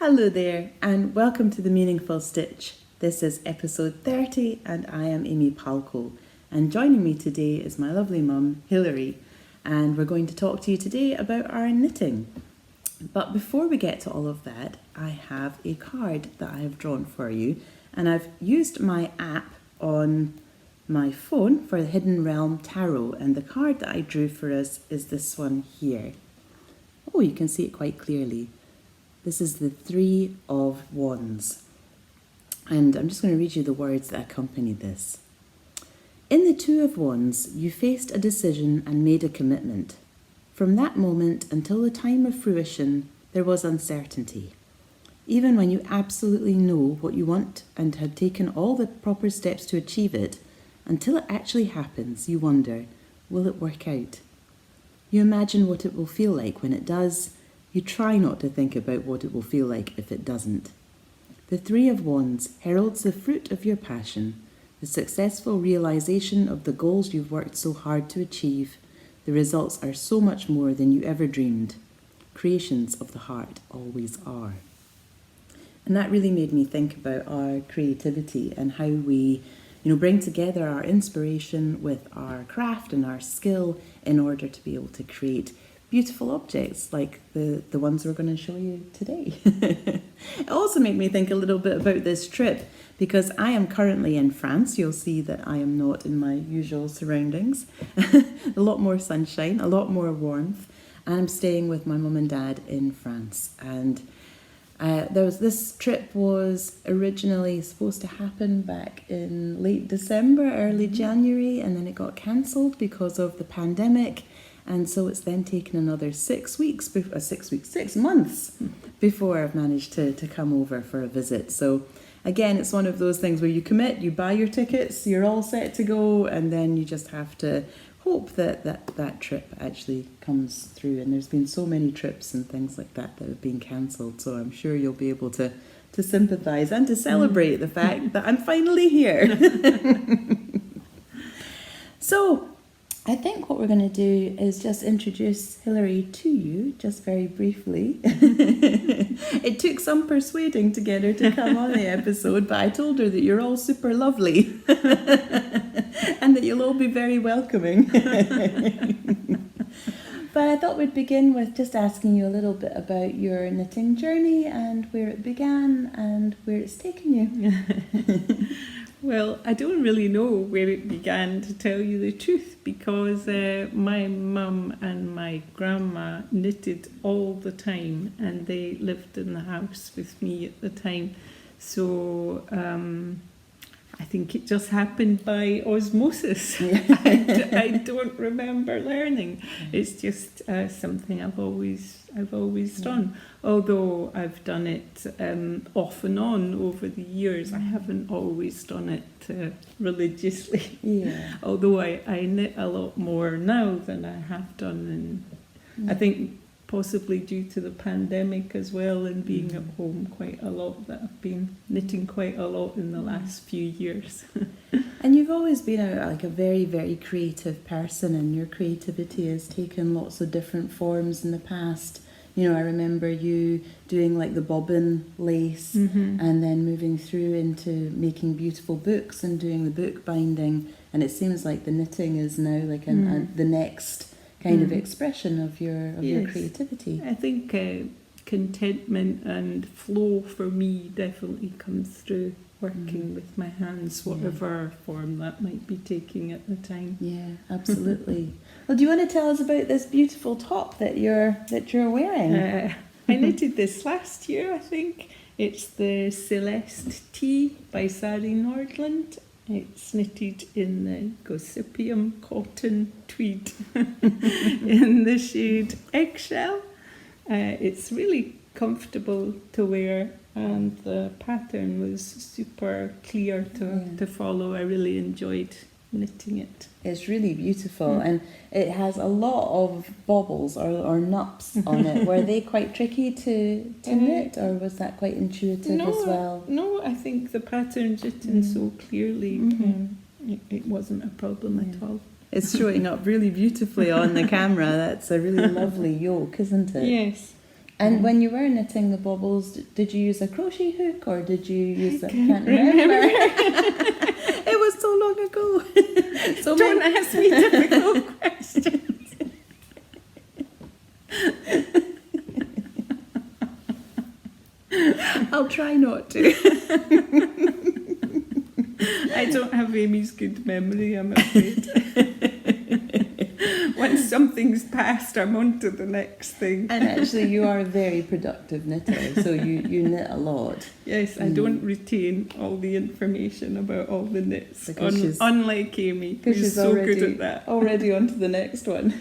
Hello there, and welcome to The Meaningful Stitch. This is episode 30, and I am Amy Palko. And joining me today is my lovely mum, Hilary, and we're going to talk to you today about our knitting. But before we get to all of that, I have a card that I have drawn for you, and I've used my app on my phone for the Hidden Realm Tarot, and the card that I drew for us is this one here. Oh, you can see it quite clearly. This is the Three of Wands. And I'm just going to read you the words that accompany this. In the Two of Wands, you faced a decision and made a commitment. From that moment until the time of fruition, there was uncertainty. Even when you absolutely know what you want and had taken all the proper steps to achieve it, until it actually happens, you wonder, will it work out? You imagine what it will feel like when it does. You try not to think about what it will feel like if it doesn't. The Three of Wands heralds the fruit of your passion, the successful realization of the goals you've worked so hard to achieve. The results are so much more than you ever dreamed. Creations of the heart always are. And that really made me think about our creativity and how we, bring together our inspiration with our craft and our skill in order to be able to create beautiful objects like the ones we're going to show you today. It also made me think a little bit about this trip because I am currently in France. You'll see that I am not in my usual surroundings. A lot more sunshine, a lot more warmth. And I'm staying with my mum and dad in France. And this trip was originally supposed to happen back in late December, early January, and then it got cancelled because of the pandemic. And so it's then taken another 6 months before I've managed to come over for a visit. So again, it's one of those things where you commit, you buy your tickets, you're all set to go, and then you just have to hope that trip actually comes through. And there's been so many trips and things like that have been cancelled, so I'm sure you'll be able to sympathise and to celebrate the fact that I'm finally here. So I think what we're going to do is just introduce Hilary to you, just very briefly. It took some persuading to get her to come on the episode, but I told her that you're all super lovely and that you'll all be very welcoming. But I thought we'd begin with just asking you a little bit about your knitting journey and where it began and where it's taken you. Well, I don't really know where it began, to tell you the truth, because my mum and my grandma knitted all the time, and they lived in the house with me at the time. So I think it just happened by osmosis. I don't remember learning. It's just something I've always done. Although I've done it off and on over the years, I haven't always done it religiously. Yeah. Although I knit a lot more now than I have done, and I think possibly due to the pandemic as well and being at home quite a lot, that I've been knitting quite a lot in the last few years. And you've always been a very, very creative person, and your creativity has taken lots of different forms in the past. I remember you doing like the bobbin lace and then moving through into making beautiful books and doing the book binding. And it seems like the knitting is now like the next kind of expression of your creativity. I think contentment and flow for me definitely comes through working with my hands, whatever form that might be taking at the time. Yeah, absolutely. Well, do you want to tell us about this beautiful top that you're wearing? I knitted this last year, I think. It's the Seleste Tea by Sari Nordlund. It's knitted in the Gossypium cotton tweed in the shade Eggshell. It's really comfortable to wear, and the pattern was super clear to follow. I really enjoyed knitting it. It's really beautiful, and it has a lot of bobbles or nups on it. Were they quite tricky to knit, or was that quite intuitive as well? No, I think the pattern's written so clearly. It wasn't a problem at all. It's showing up really beautifully on the camera. That's a really lovely yoke, isn't it? Yes. And when you were knitting the baubles, did you use a crochet hook or did you use I can't remember. It was so long ago. So don't ask me difficult questions. I'll try not to. I don't have Amy's good memory, I'm afraid. Once something's passed, I'm on to the next thing. And actually, you are a very productive knitter, so you knit a lot. Yes, I don't retain all the information about all the knits, unlike Amy, who's so good at that. Already on to the next one.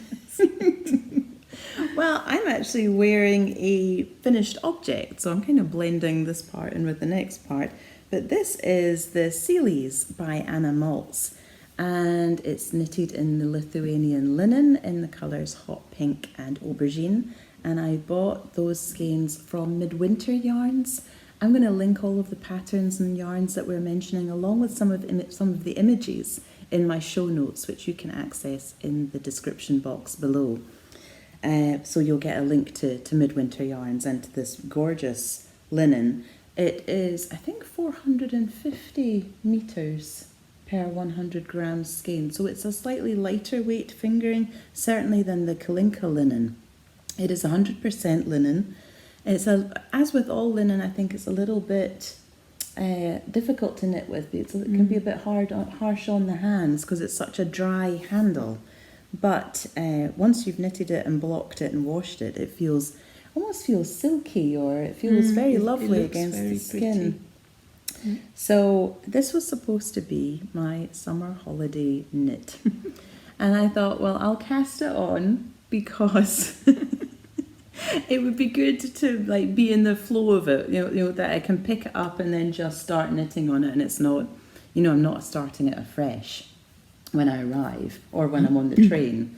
Well, I'm actually wearing a finished object, so I'm kind of blending this part in with the next part. But this is the Sceles by Anna Maltz, and it's knitted in the Lithuanian linen in the colours hot pink and aubergine. And I bought those skeins from Midwinter Yarns. I'm going to link all of the patterns and yarns that we're mentioning along with some of the images in my show notes, which you can access in the description box below. So you'll get a link to Midwinter Yarns and to this gorgeous linen. It is, I think, 450 metres per 100 grams skein. So it's a slightly lighter weight fingering, certainly than the Kalinka linen. It is 100% linen. It's as with all linen, I think it's a little bit difficult to knit with. It can be a bit harsh on the hands because it's such a dry handle. But once you've knitted it and blocked it and washed it, it almost feels silky, or it feels very lovely against the skin. So this was supposed to be my summer holiday knit. And I thought, well, I'll cast it on because it would be good to like be in the flow of it, you know, that I can pick it up and then just start knitting on it, and it's not, I'm not starting it afresh when I arrive or when I'm on the train.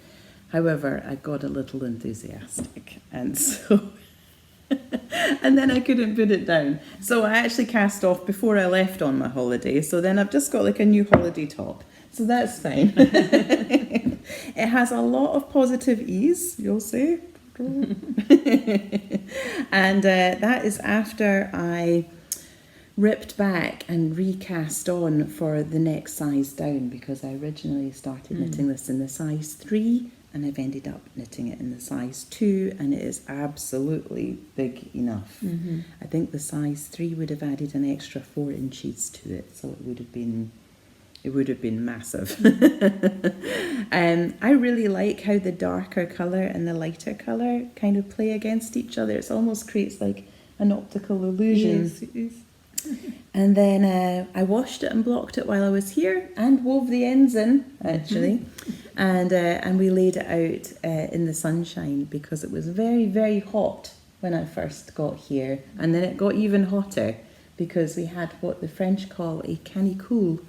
However, I got a little enthusiastic, and so and then I couldn't put it down. So I actually cast off before I left on my holiday. So then I've just got like a new holiday top. So that's fine. It has a lot of positive ease, you'll see. And that is after I ripped back and recast on for the next size down, because I originally started knitting this in the size 3 and I've ended up knitting it in the size 2, and it is absolutely big enough. I think the size 3 would have added an extra 4 inches to it, so it would have been massive. I really like how the darker colour and the lighter colour kind of play against each other. It almost creates like an optical illusion. Yes, it is. And then I washed it and blocked it while I was here and wove the ends in, actually. And we laid it out in the sunshine because it was very, very hot when I first got here. And then it got even hotter because we had what the French call a canicule,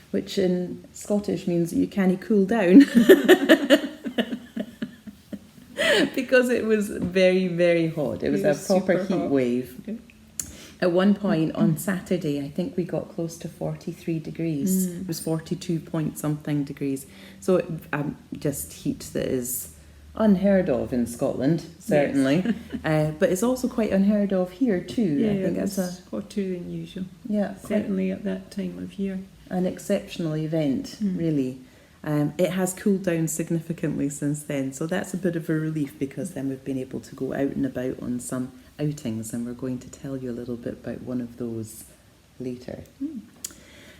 which in Scottish means that you can't cool down. Because it was very, very hot. It was a proper heat wave. Okay. At one point on Saturday, I think we got close to 43 degrees. It was 42 point something degrees. So just heat that is unheard of in Scotland, certainly. Yes. But it's also quite unheard of here too. Yeah, I think it's hotter than usual. Yeah, certainly at that time of year. An exceptional event, really. It has cooled down significantly since then, so that's a bit of a relief, because then we've been able to go out and about on some outings, and we're going to tell you a little bit about one of those later.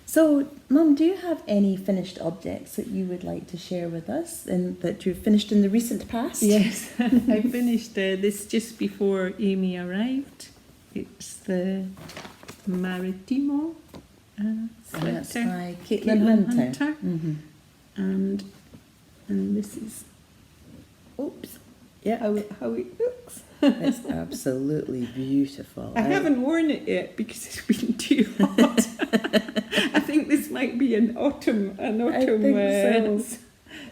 So, Mum, do you have any finished objects that you would like to share with us and that you've finished in the recent past? Yes, I finished this just before Amy arrived. It's the Marretimo sweater. That's by Caitlin Hunter. And this is, how it looks. It's absolutely beautiful. I haven't worn it yet because it's been too hot. I think this might be an autumn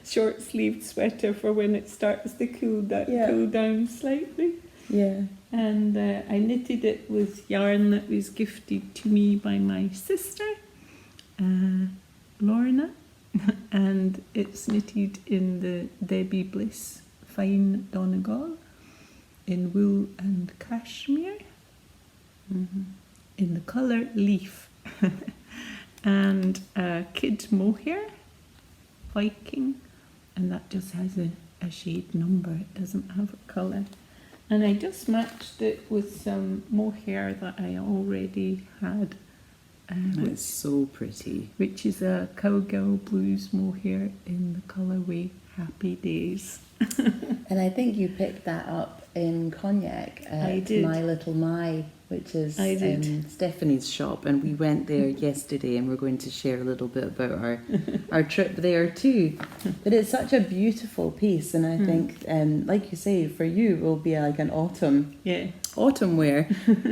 short-sleeved sweater for when it starts to cool down slightly. Yeah. And I knitted it with yarn that was gifted to me by my sister, Lorna, and it's knitted in the Debbie Bliss fine Donegal. in wool and cashmere, in the colour leaf, and a kid mohair, Viking, and that just has a shade number, it doesn't have a colour. And I just matched it with some mohair that I already had. It's so pretty. Which is a Cowgirl Blues mohair in the colourway Happy Days. And I think you picked that up in Cognac at My Little My, which is Stephanie's shop, and we went there yesterday, and we're going to share a little bit about our trip there too. But it's such a beautiful piece, and I think, like you say, for you it will be like an autumn wear.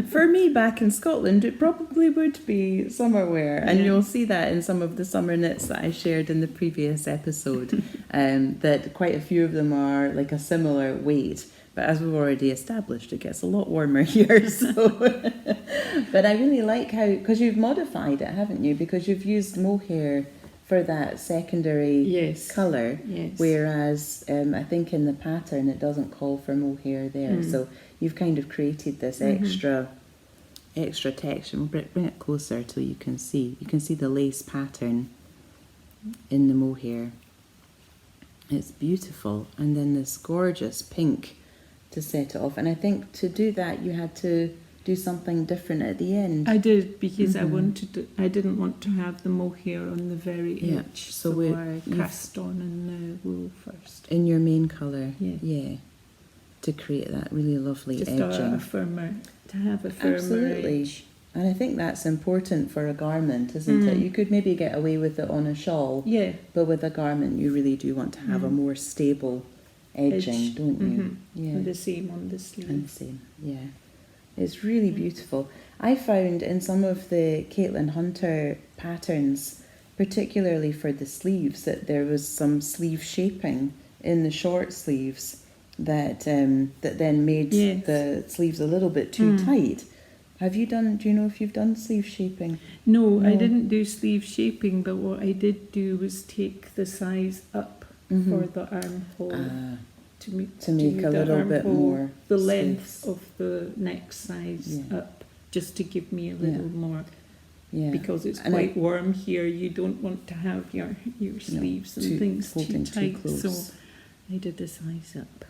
For me back in Scotland, it probably would be summer wear, and you'll see that in some of the summer knits that I shared in the previous episode, that quite a few of them are like a similar weight. But as we've already established, it gets a lot warmer here. So, but I really like how, because you've modified it, haven't you? Because you've used mohair for that secondary colour, whereas I think in the pattern it doesn't call for mohair there. So you've kind of created this extra texture. Bring it closer so you can see. You can see the lace pattern in the mohair. It's beautiful, and then this gorgeous pink to set it off. And I think to do that you had to do something different at the end. I did, because I didn't want to have the mohair on the very edge, so I cast on in the wool first. In your main colour, to create that really lovely just edging. To have a firmer edge. And I think that's important for a garment, isn't it? You could maybe get away with it on a shawl, but with a garment you really do want to have a more stable edging, don't you? And the same on the sleeve. And the same, It's really beautiful. I found in some of the Caitlin Hunter patterns, particularly for the sleeves, that there was some sleeve shaping in the short sleeves that then made the sleeves a little bit too tight. Do you know if you've done sleeve shaping? No, I didn't do sleeve shaping, but what I did do was take the size up for the armhole to make a little bit more the length of the neck size up, just to give me a little more. Because it's quite warm here, you don't want to have your sleeves and things too tight, so I did the size up.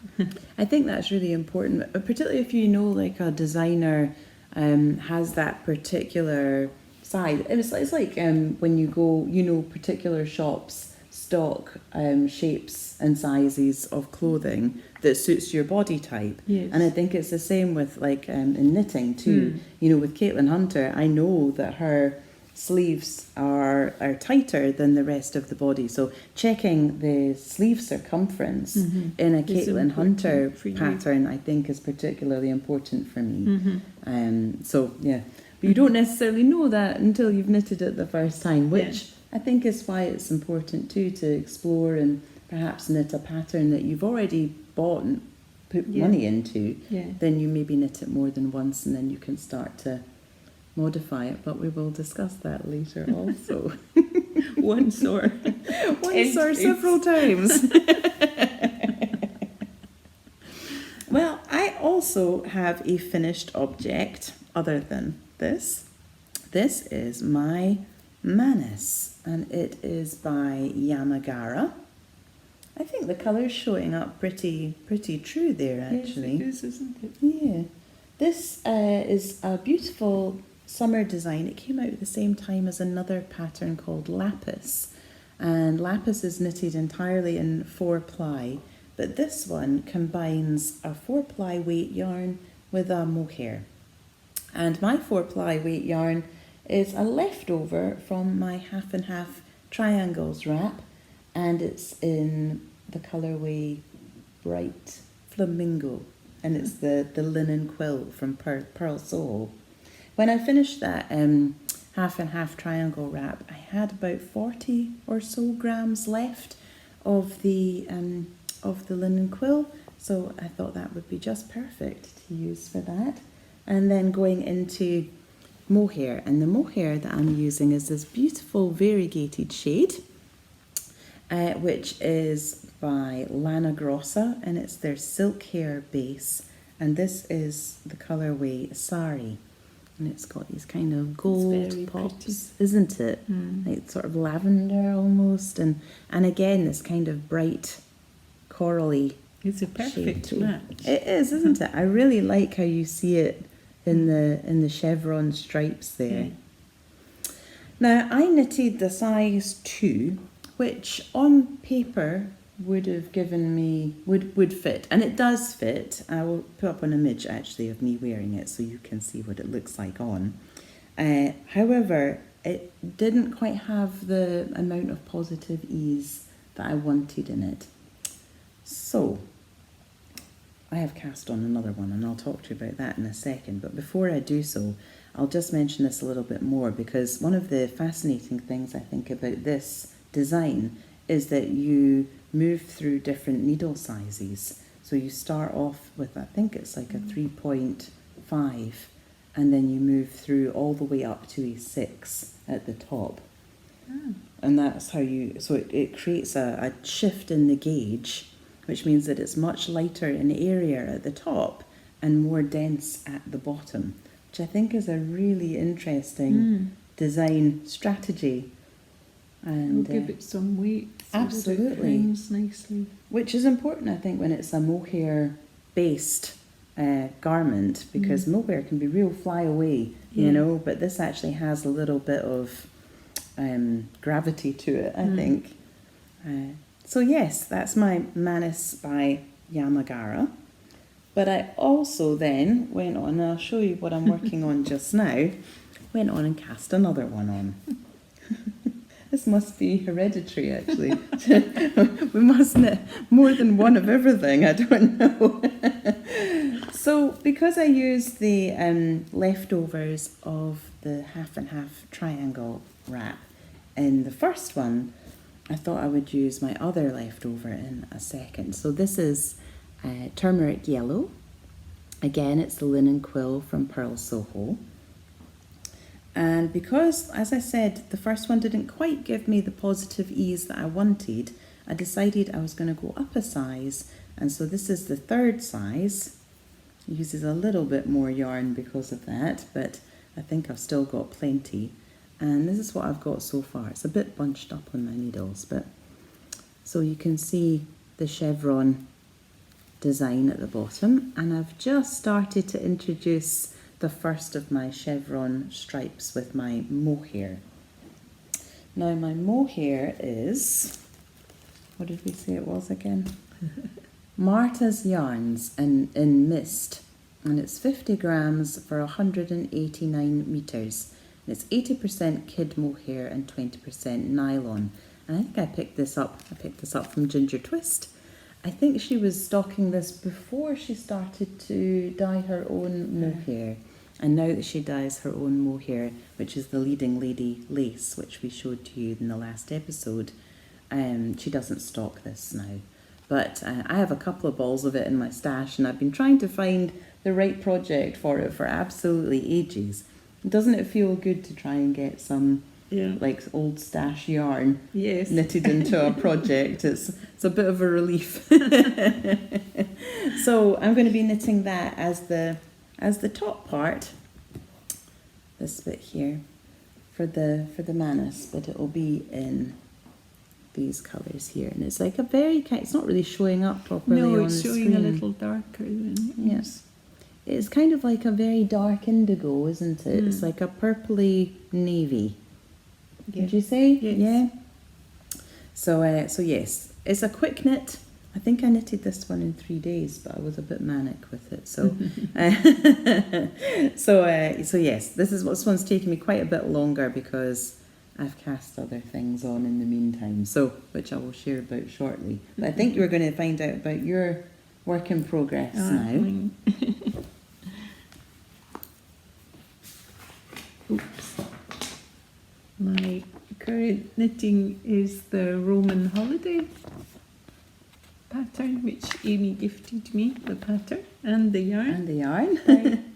I think that's really important, particularly if you know like a designer has that particular size. It's like when you go, particular shops stock shapes and sizes of clothing that suits your body type. And I think it's the same with like in knitting too. With Caitlin Hunter, I know that her sleeves are tighter than the rest of the body, so checking the sleeve circumference in a Caitlin Hunter pattern I think is particularly important for me. But you don't necessarily know that until you've knitted it the first time, which I think is why it's important too to explore and perhaps knit a pattern that you've already bought and put money into. Then you maybe knit it more than once, and then you can start to modify it, but we will discuss that later also. once or several times. Well, I also have a finished object other than this. This is my Manus, and it is by Yamagara. I think the colour's showing up pretty true there, actually. Yes, it is, isn't it? Yeah. This is a beautiful summer design. It came out at the same time as another pattern called Lapis, and Lapis is knitted entirely in 4-ply, but this one combines a 4-ply weight yarn with a mohair. And my 4-ply weight yarn is a leftover from my half and half triangles wrap, and it's in the colourway Bright Flamingo, and it's the linen quill from Purl Soho. When I finished that half and half triangle wrap, I had about 40 or so grams left of the linen quill, so I thought that would be just perfect to use for that. And then going into mohair, and the mohair that I'm using is this beautiful variegated shade, which is by LanaGrossa, and it's their Silkhair base, And this is the colourway Sari. And it's got these kind of gold very pops, pretty. isn't it? Mm. Like sort of lavender almost. And again, this kind of bright corally. It's a perfect too. match. It is, isn't it? I really like how you see it in the chevron stripes there. Yeah. Now, I knitted the size 2, which on paper would have given me, would fit. And it does fit. I will put up an image, actually, of me wearing it so you can see what it looks like on. However, it didn't quite have the amount of positive ease that I wanted in it. So, I have cast on another one, and I'll talk to you about that in a second. But before I do so, I'll just mention this a little bit more, because one of the fascinating things I think about this design is that you move through different needle sizes. So you start off with, I think it's like a 3.5, and then you move through all the way up to a 6 at the top. Ah. And that's how it creates a shift in the gauge, which means that it's much lighter in area at the top and more dense at the bottom, which I think is a really interesting design strategy. And We'll give it some weight. So absolutely. That it hangs nicely. Which is important, I think, when it's a mohair based garment, because mohair can be real fly away, you know, but this actually has a little bit of gravity to it, I think. So yes, that's my Manus by Yamagara. But I also then went on, and I'll show you what I'm working on just now, went on and cast another one on. This must be hereditary, actually. We must knit more than one of everything, I don't know. So because I used the leftovers of the half and half triangle wrap in the first one, I thought I would use my other leftover in a second. So this is turmeric yellow. Again, it's the linen quill from Purl Soho. And because, as I said, the first one didn't quite give me the positive ease that I wanted, I decided I was going to go up a size. And so this is the 3rd size. It uses a little bit more yarn because of that, but I think I've still got plenty. And this is what I've got so far. It's a bit bunched up on my needles, but so you can see the chevron design at the bottom. And I've just started to introduce the first of my chevron stripes with my mohair. Now my mohair is, what did we say it was again? Marta's Yarns in Mist, and it's 50 grams for 189 metres. And it's 80% kid mohair and 20% nylon. And I think I picked this up from Ginger Twist. I think she was stocking this before she started to dye her own mohair. And now that she dyes her own mohair, which is the Leading Lady lace, which we showed to you in the last episode, she doesn't stock this now. But I have a couple of balls of it in my stash, and I've been trying to find the right project for it for absolutely ages. Doesn't it feel good to try and get some like old stash yarn knitted into a project? It's a bit of a relief. So I'm going to be knitting that as the top part, this bit here, for the Manus, but it will be in these colours here, and it's like a very it's not really showing up properly on the screen. No, it's showing a little darker than yes. It's kind of like a very dark indigo, isn't it? It's like a purpley navy. Yeah. Would you say? Yes. Yeah. So yes, it's a quick knit. I think I knitted this one in 3 days, but I was a bit manic with it. So, so yes, this one's taken me quite a bit longer because I've cast other things on in the meantime. So, which I will share about shortly. But I think you were going to find out about your work in progress now. Oops. My current knitting is the Roman holiday pattern, which Amy gifted me, the pattern and the yarn. And the yarn.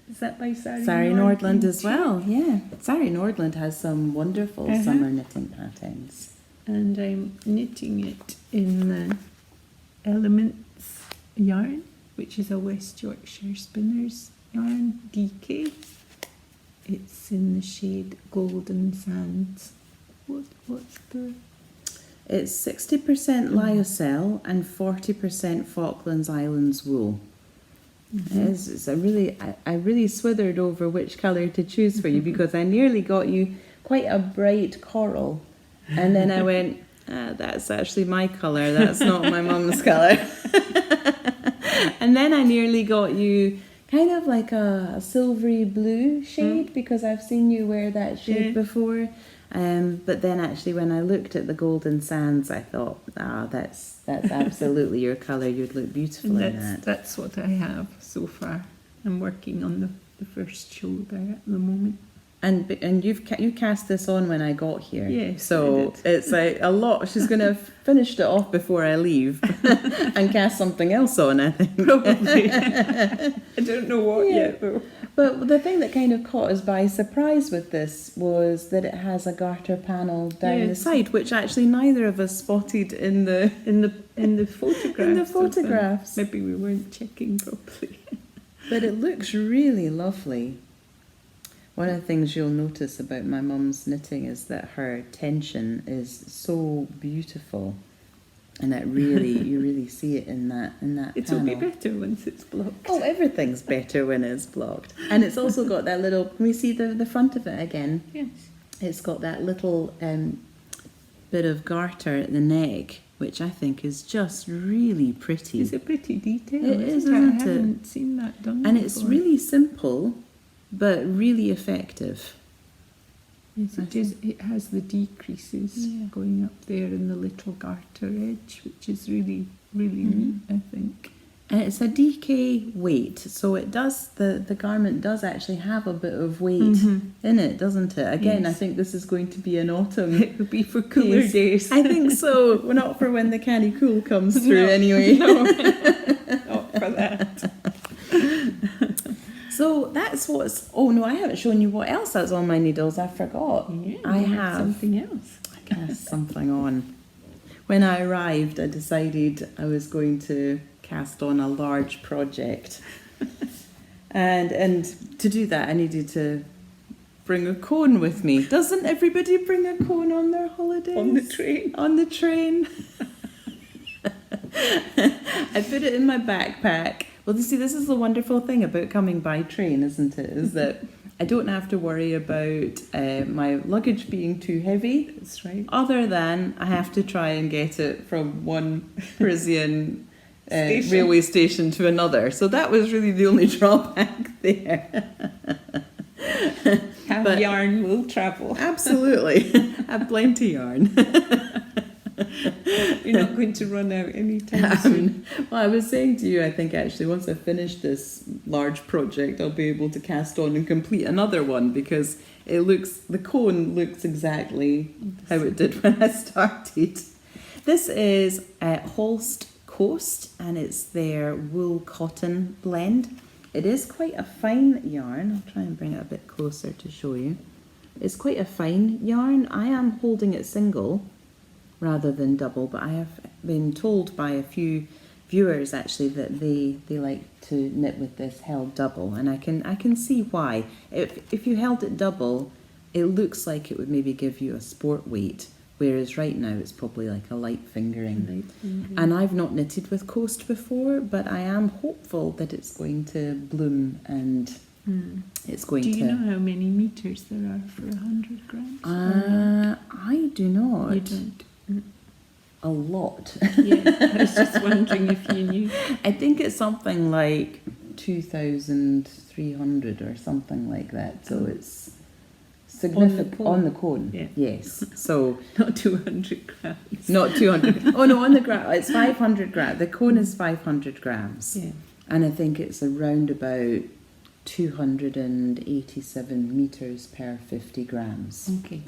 Is that by Sari? Sari Nordlund as well, yeah. Sari Nordlund has some wonderful summer knitting patterns. And I'm knitting it in the Elements yarn. which is a West Yorkshire spinner's yarn, DK. It's in the shade Golden Sands. What's the... It's 60% lyocell and 40% Falklands Islands wool. It's a really, I really swithered over which colour to choose for you because I nearly got you quite a bright coral. And then I went, that's actually my colour, that's not my mum's colour. And then I nearly got you kind of like a silvery blue shade because I've seen you wear that shade before. But then actually when I looked at the Golden Sands, I thought, that's absolutely your colour. You'd look beautiful in that. That's what I have so far. I'm working on the first show there at the moment. And you cast this on when I got here. Yes, so it's like a lot. She's going to have finished it off before I leave and cast something else on, I think. Probably. I don't know what yet, though. But the thing that kind of caught us by surprise with this was that it has a garter panel down the side, which actually neither of us spotted in the photographs. In the photographs. Maybe we weren't checking properly. But it looks really lovely. One of the things you'll notice about my mum's knitting is that her tension is so beautiful, and it really you really see it in that It'll panel. be better once it's blocked. Oh, everything's better when it's blocked, and it's also got that little. Can we see the front of it again? Yes. It's got that little bit of garter at the neck, which I think is just really pretty. It's a pretty detail. It is, isn't it? isn't I it? haven't seen that done And before. it's really simple, but really effective. Yes, it is. It has the decreases going up there in the little garter edge, which is really, really neat, I think. And it's a DK weight, so it does the garment does actually have a bit of weight in it, doesn't it? Again, Yes. I think this is going to be an autumn. It would be for cooler piece. days. I think so. Well, not for when the canny cool comes through, anyway. No, not for that. So that's what's. Oh no, I haven't shown you what else that's on my needles. I forgot. Yeah, I you have something else. I cast something on. When I arrived, I decided I was going to cast on a large project, and to do that, I needed to bring a cone with me. Doesn't everybody bring a cone on their holidays? On the train. On the train. I put it in my backpack. Well, you see, this is the wonderful thing about coming by train, isn't it? Is that I don't have to worry about my luggage being too heavy. That's right. Other than I have to try and get it from one Parisian railway station to another. So that was really the only drawback there. Have yarn will travel. Absolutely. Have plenty yarn. You're not going to run out anytime soon. Well, I was saying to you, I think actually once I finish this large project, I'll be able to cast on and complete another one because the cone looks exactly how it did when I started. This is Holst Coast, and it's their wool cotton blend. It is quite a fine yarn. I'll try and bring it a bit closer to show you. It's quite a fine yarn. I am holding it single rather than double, but I have been told by a few viewers actually that they like to knit with this held double, and I can see why. If you held it double, it looks like it would maybe give you a sport weight, whereas right now it's probably like a light fingering. And I've not knitted with Coast before, but I am hopeful that it's going to bloom and it's going to... Do you know how many meters there are for 100 grams? I do not. You don't? A lot. Yeah, I was just wondering if you knew. I think it's something like 2,300 or something like that. So it's significant on the cone. Yeah. Yes. So Not 200 grams. not 200. Oh no, on the gram it's 500 grams. The cone is 500 grams. Yeah. And I think it's around about 287 meters per 50 grams. Okay.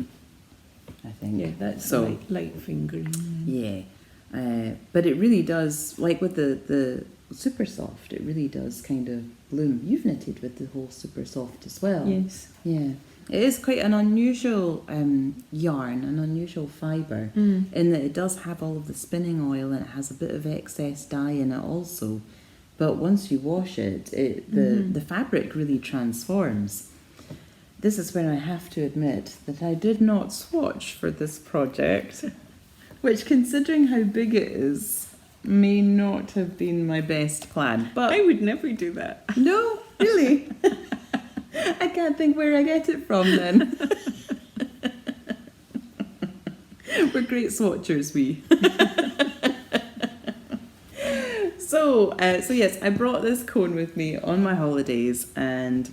I think. Yeah, that's so. light fingering. Then. Yeah, but it really does, like with the super soft, it really does kind of bloom. You've knitted with the whole super soft as well. Yes. Yeah. It is quite an unusual yarn, an unusual fibre, in that it does have all of the spinning oil and it has a bit of excess dye in it also. but once you wash it, the fabric really transforms. This is where I have to admit that I did not swatch for this project, which, considering how big it is, may not have been my best plan. But I would never do that. no, really? I can't think where I get it from then. We're great swatchers, we. So yes, I brought this cone with me on my holidays, and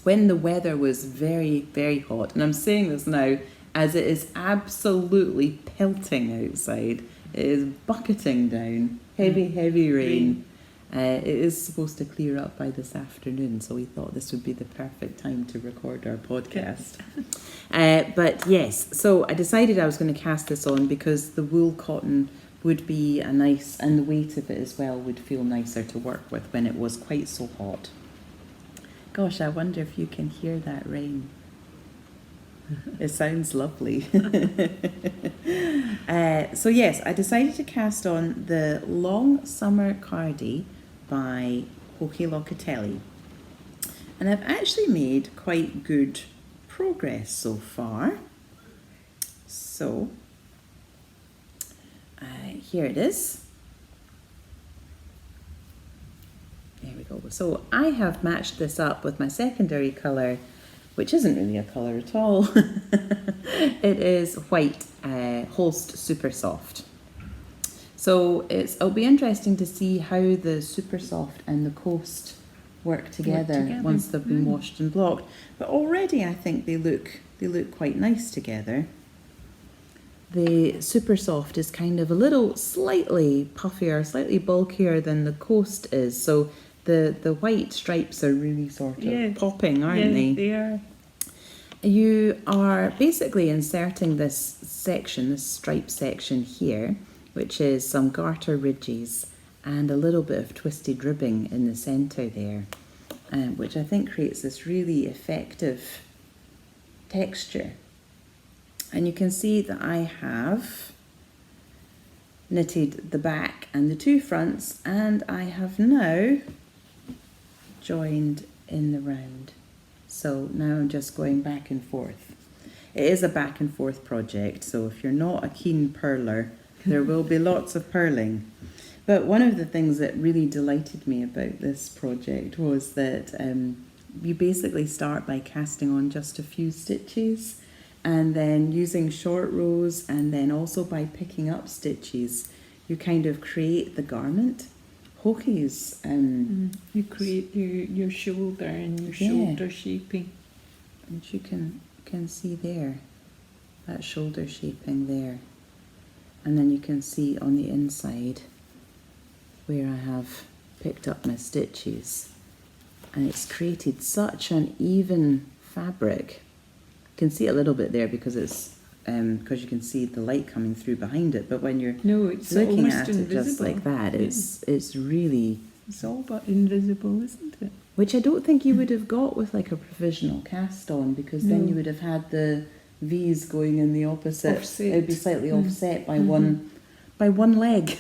when the weather was very, very hot, and I'm saying this now as it is absolutely pelting outside, it is bucketing down, heavy rain. It is supposed to clear up by this afternoon, so we thought this would be the perfect time to record our podcast. But yes, so I decided I was going to cast this on because the wool cotton would be a nice, and the weight of it as well would feel nicer to work with when it was quite so hot. Gosh, I wonder if you can hear that rain. It sounds lovely. So yes, I decided to cast on the Long Summer Cardie by Hoki Locatelli. And I've actually made quite good progress so far. So, here it is. There we go. So I have matched this up with my secondary colour, which isn't really a colour at all. It is white Holst Super Soft. So it'll be interesting to see how the Super Soft and the Coast work together once they've been washed and blocked. But already I think they look quite nice together. The Super Soft is kind of a little slightly puffier, slightly bulkier than the Coast is. So the white stripes are really sort of popping, aren't they? They are. You are basically inserting this section, this stripe section here, which is some garter ridges and a little bit of twisted ribbing in the centre there, which I think creates this really effective texture. And you can see that I have knitted the back and the two fronts, and I have now joined in the round. So now I'm just going back and forth. It is a back and forth project, so if you're not a keen purler, there will be lots of purling. But one of the things that really delighted me about this project was that you basically start by casting on just a few stitches, and then using short rows, and then also by picking up stitches, you kind of create the garment. Hoki's you create your shoulder and your shoulder shaping. And you can see there, that shoulder shaping there. And then you can see on the inside where I have picked up my stitches. And it's created such an even fabric. You can see a little bit there because it's because you can see the light coming through behind it. But when you're looking at it just like that, it's really... It's all but invisible, isn't it? Which I don't think you would have got with like a provisional cast on, because then you would have had the V's going in the opposite. Offset. It would be slightly offset by one leg.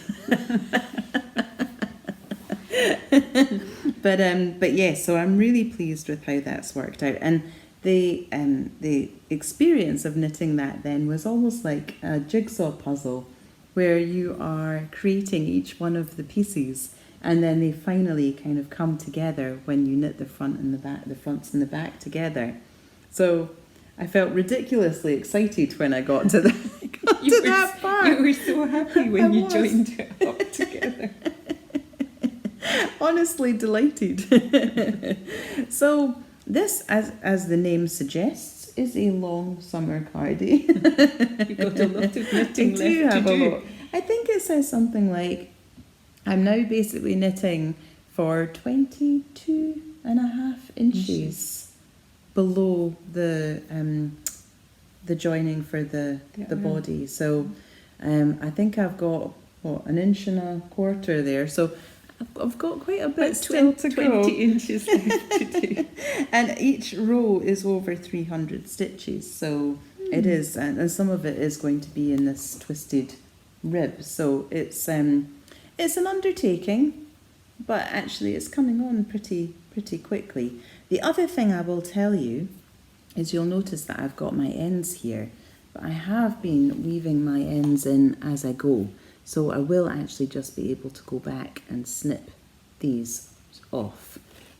But yes, so I'm really pleased with how that's worked out. And the experience of knitting that then was almost like a jigsaw puzzle, where you are creating each one of the pieces, and then they finally kind of come together when you knit the front and the back, the fronts and the back together. So I felt ridiculously excited when I got to that part. You were so happy when you joined it up together. Honestly delighted. So this, as the name suggests, is a long summer cardie. You've got a lot of knitting left to do. I think it says something like, I'm now basically knitting for 22.5 inches below the joining for the body. So I think I've got, an inch and a quarter there. So I've got quite a bit still to go. 20 inches left to do. And each row is over 300 stitches. So it is, and some of it is going to be in this twisted rib. So it's an undertaking, but actually it's coming on pretty quickly. The other thing I will tell you is you'll notice that I've got my ends here, but I have been weaving my ends in as I go. So I will actually just be able to go back and snip these off.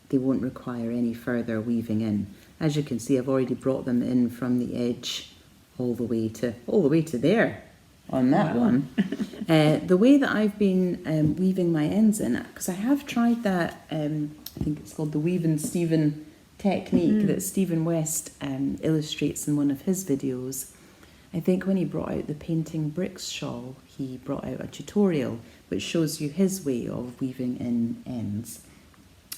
They won't require any further weaving in. As you can see, I've already brought them in from the edge all the way to there on that one. The way that I've been weaving my ends in, because I have tried that, I think it's called the Weaving Stephen technique that Stephen West illustrates in one of his videos. I think when he brought out the Painting Bricks shawl, he brought out a tutorial which shows you his way of weaving in ends.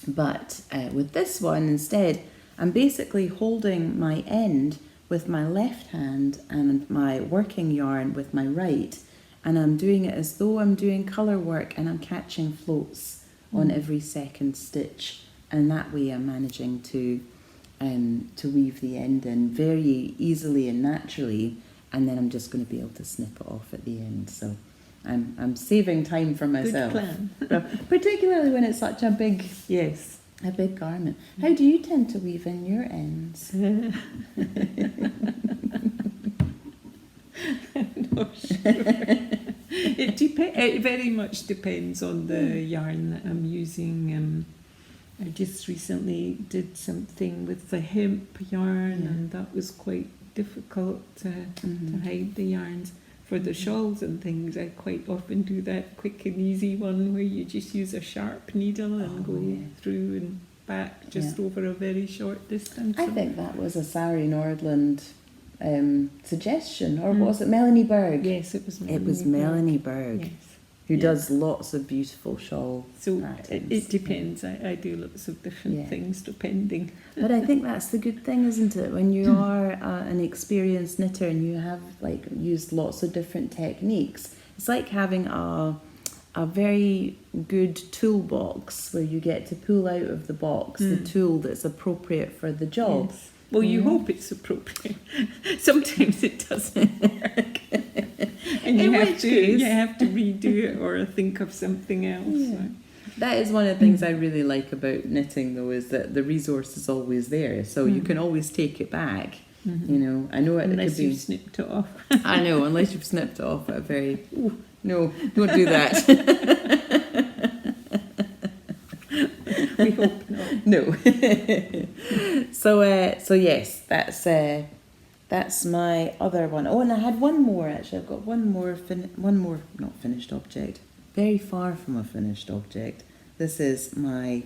But with this one instead, I'm basically holding my end with my left hand and my working yarn with my right, and I'm doing it as though I'm doing colour work, and I'm catching floats on every second stitch, and that way I'm managing to weave the end in very easily and naturally, and then I'm just going to be able to snip it off at the end. So I'm saving time for myself. Good plan. Particularly when it's such a big Yes. a big garment. How do you tend to weave in your ends? I'm not sure. It very much depends on the yarn that I'm using. I just recently did something with the hemp yarn, and that was quite difficult to hide the yarns. For the shawls and things, I quite often do that quick and easy one where you just use a sharp needle and go through and back just over a very short distance. I think that was a Sari Nordlund suggestion, or was it Melanie Berg? Yes, it was Melanie. It was Melanie Berg, Yes. who does lots of beautiful shawl patterns. It depends. I do lots of different things depending. But I think that's the good thing, isn't it? When you are an experienced knitter and you have used lots of different techniques, it's like having a very good toolbox where you get to pull out of the box the tool that's appropriate for the job. Yes. Well, you hope it's appropriate. Sometimes it doesn't work. And you have to redo it or think of something else. Yeah. That is one of the things I really like about knitting, though, is that the resource is always there, so you can always take it back. You know, I know unless you've snipped it off. I know, unless you've snipped it off at a very. Ooh, no, don't do that. We hope not. No. So yes, that's my other one. Oh, and I had one more actually. I've got one more not finished object. Very far from a finished object. This is my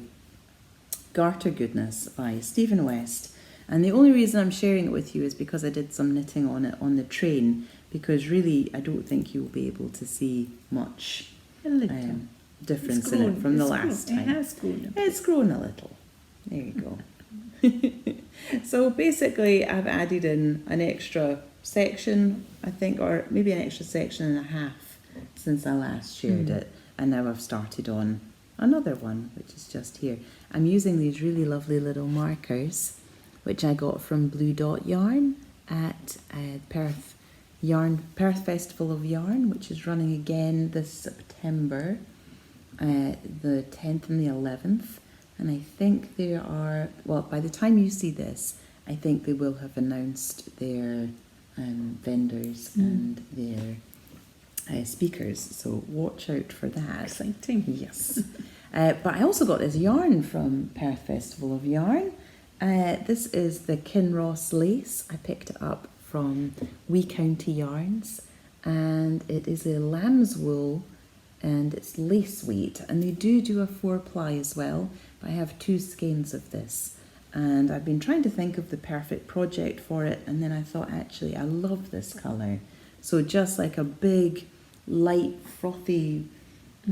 Garter Goodness by Stephen West. And the only reason I'm sharing it with you is because I did some knitting on it on the train, because really I don't think you'll be able to see much difference in it from the last time. It has grown. It's grown a little. There you go. So basically I've added in an extra section, I think, or maybe an extra section and a half since I last shared it, and now I've started on another one, which is just here. I'm using these really lovely little markers which I got from Blue Dot Yarn at Perth Festival of Yarn, which is running again this September, the 10th and the 11th. And I think there are, well, by the time you see this, I think they will have announced their vendors and their speakers. So watch out for that. Exciting. Yes. But I also got this yarn from Perth Festival of Yarn. This is the Kinross lace. I picked it up from Wee County Yarns, and it is a lamb's wool and it's lace weight, and they do a 4-ply as well, but I have 2 skeins of this, and I've been trying to think of the perfect project for it, and then I thought, actually I love this colour, so just like a big light frothy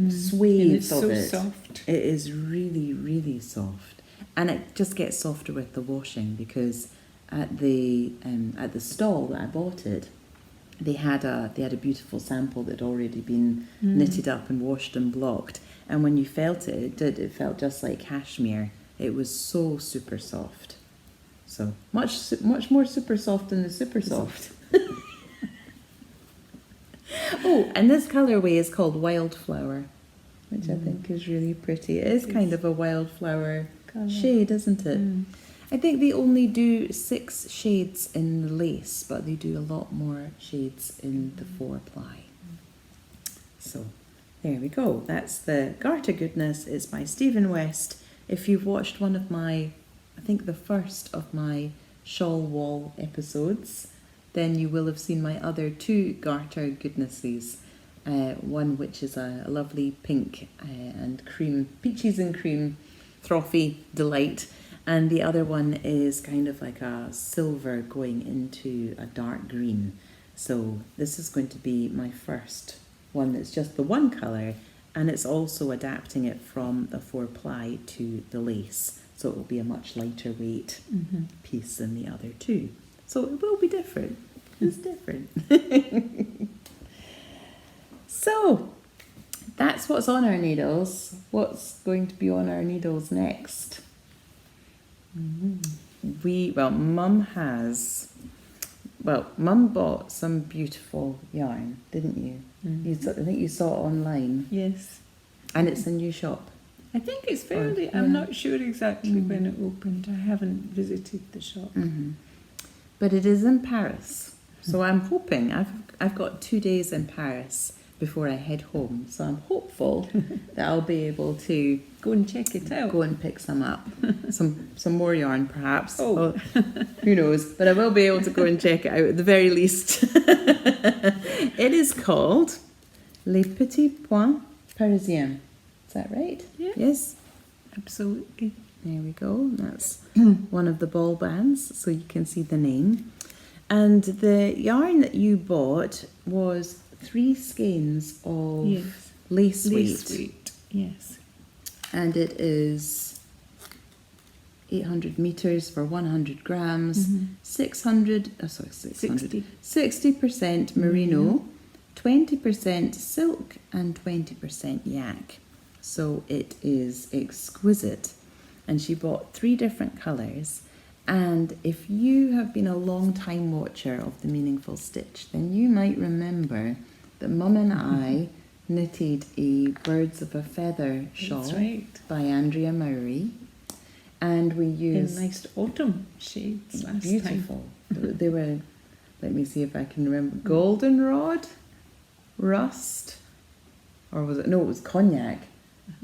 swathes of it. It's so soft. It is really, really soft, and it just gets softer with the washing, because at the stall that I bought it, they had a beautiful sample that had already been knitted up and washed and blocked, and when you felt it, it felt just like cashmere. It was so super soft, so much more super soft than the super soft. Oh, and this colourway is called Wildflower. which I think is really pretty. It is kind of a wildflower Colour. shade, isn't it? Mm. I think they only do 6 shades in the lace, but they do a lot more shades in the 4-ply. So there we go. That's the Garter Goodness. It's by Stephen West. If you've watched one of my, I think the first of my Shawl Wall episodes, then you will have seen my other 2 Garter Goodnesses. One which is a lovely pink and cream, peaches and cream, frothy delight. And the other one is kind of like a silver going into a dark green. So this is going to be my first one that's just the one colour, and it's also adapting it from the 4-ply to the lace. So it will be a much lighter weight piece than the other 2. So it will be different. It's different. So that's what's on our needles. What's going to be on our needles next? Mum bought some beautiful yarn, didn't you? I think you saw it online. Yes. And it's a new shop. I think it's fairly, I'm not sure exactly when it opened. I haven't visited the shop. But it is in Paris. So I'm hoping, I've got 2 days in Paris before I head home. So I'm hopeful that I'll be able to Go and check it out. go and pick some up. some more yarn perhaps. Oh. Who knows? But I will be able to go and check it out at the very least. It is called Les Petits Points Parisiens. Is that right? Yeah. Yes. Absolutely. There we go. That's one of the ball bands, so you can see the name. And the yarn that you bought was 3 skeins of Yes. lace Lace weight. weight. Yes. And it is 800 metres for 100 grams, 600, 60% merino, 20% silk and 20% yak. So it is exquisite. And she bought 3 different colours. And if you have been a long time watcher of The Meaningful Stitch, then you might remember that Mum and I knitted a Birds of a Feather shawl by Andrea Murray. And we used... in nice autumn shades last beautiful. time. They were, let me see if I can remember, goldenrod, rust, or was it? No, it was cognac.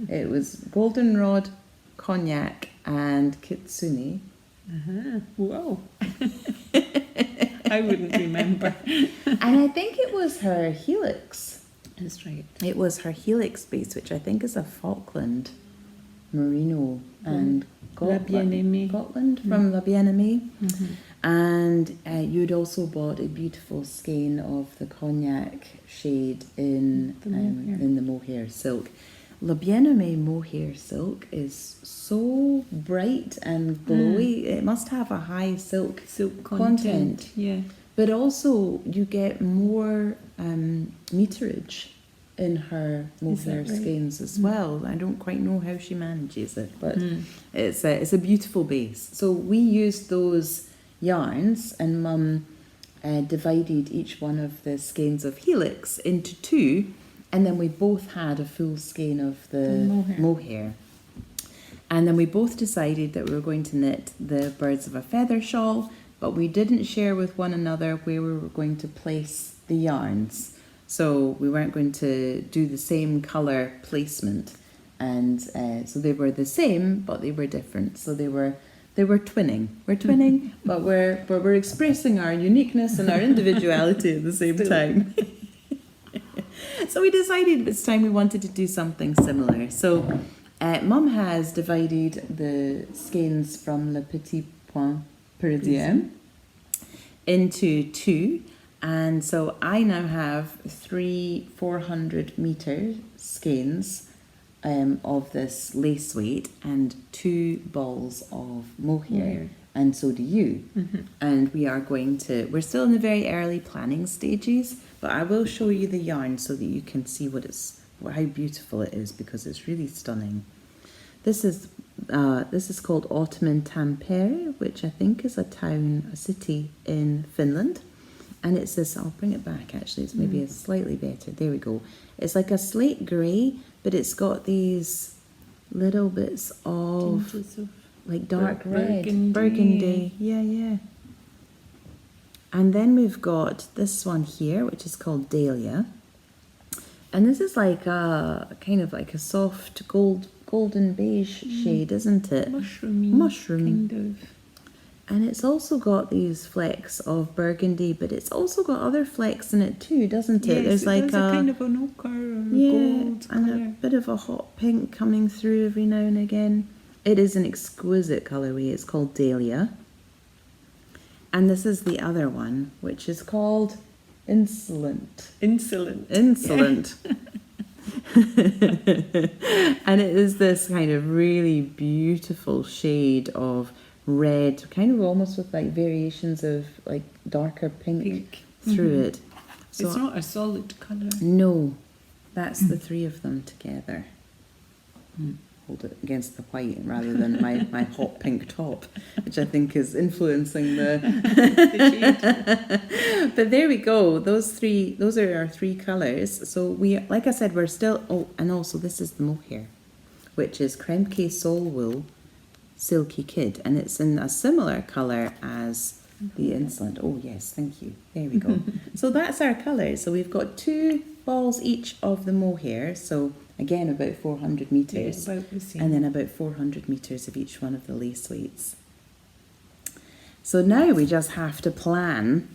It was goldenrod, cognac, and kitsune. Wow. I wouldn't remember. And I think it was her helix. That's right. It was her helix base, which I think is a Falkland merino and La Bien-Aimée. Scotland from La Bien-Aimée. And you'd also bought a beautiful skein of the cognac shade in the mohair silk. La Bien-Aimée mohair silk is so bright and glowy. It must have a high silk content. Yeah. But also you get more meterage in her mohair skeins as well. I don't quite know how she manages it, but it's a beautiful base. So we used those yarns, and Mum divided each one of the skeins of helix into 2, and then we both had a full skein of the mohair. And then we both decided that we were going to knit the Birds of a Feather shawl, but we didn't share with one another where we were going to place the yarns. So we weren't going to do the same colour placement. And so they were the same, but they were different. So they were twinning. We're twinning, but we're expressing our uniqueness and our individuality at the same time. So we decided it's time we wanted to do something similar. So Mum has divided the skeins from Le Petit Point Parisien into 2. And so I now have 3 400 metre skeins of this lace weight and 2 balls of mohair, and so do you. And we're still in the very early planning stages, but I will show you the yarn so that you can see how beautiful it is, because it's really stunning. This is called Autumn in Tampere, which I think is a city in Finland. And it's this, I'll bring it back actually, it's maybe a slightly better. There we go. It's like a slate grey, but it's got these little bits of Tinges of like dark red. burgundy. Burgundy. Yeah. And then we've got this one here, which is called Dahlia. And this is like a kind of like a soft golden beige shade, isn't it? Mushroom. Kind of. And it's also got these flecks of burgundy, but it's also got other flecks in it too, doesn't it? Yes, There's like a kind of an ochre or gold and colour. a bit of a hot pink coming through every now and again. It is an exquisite colourway. It's called Dahlia. And this is the other one, which is called Insolent. Insolent. And it is this kind of really beautiful shade of red, kind of almost with like variations of like darker pink. Through it. So It's not a solid colour. no, that's the three of them together. Hold it against the white rather than my hot pink top, which I think is influencing the shade. But there we go. Those are our three colours. So we, like I said, we're still. And also this is the Mohair, which is Kremke Sol Wool Silky Kid, and it's in a similar colour as the Insolent. Oh yes, thank you. There we go. So that's our colours. So we've got 2 balls each of the Mohair. So again, about 400 metres. Yeah, about the same. And then about 400 metres of each one of the lace weights. So now we just have to plan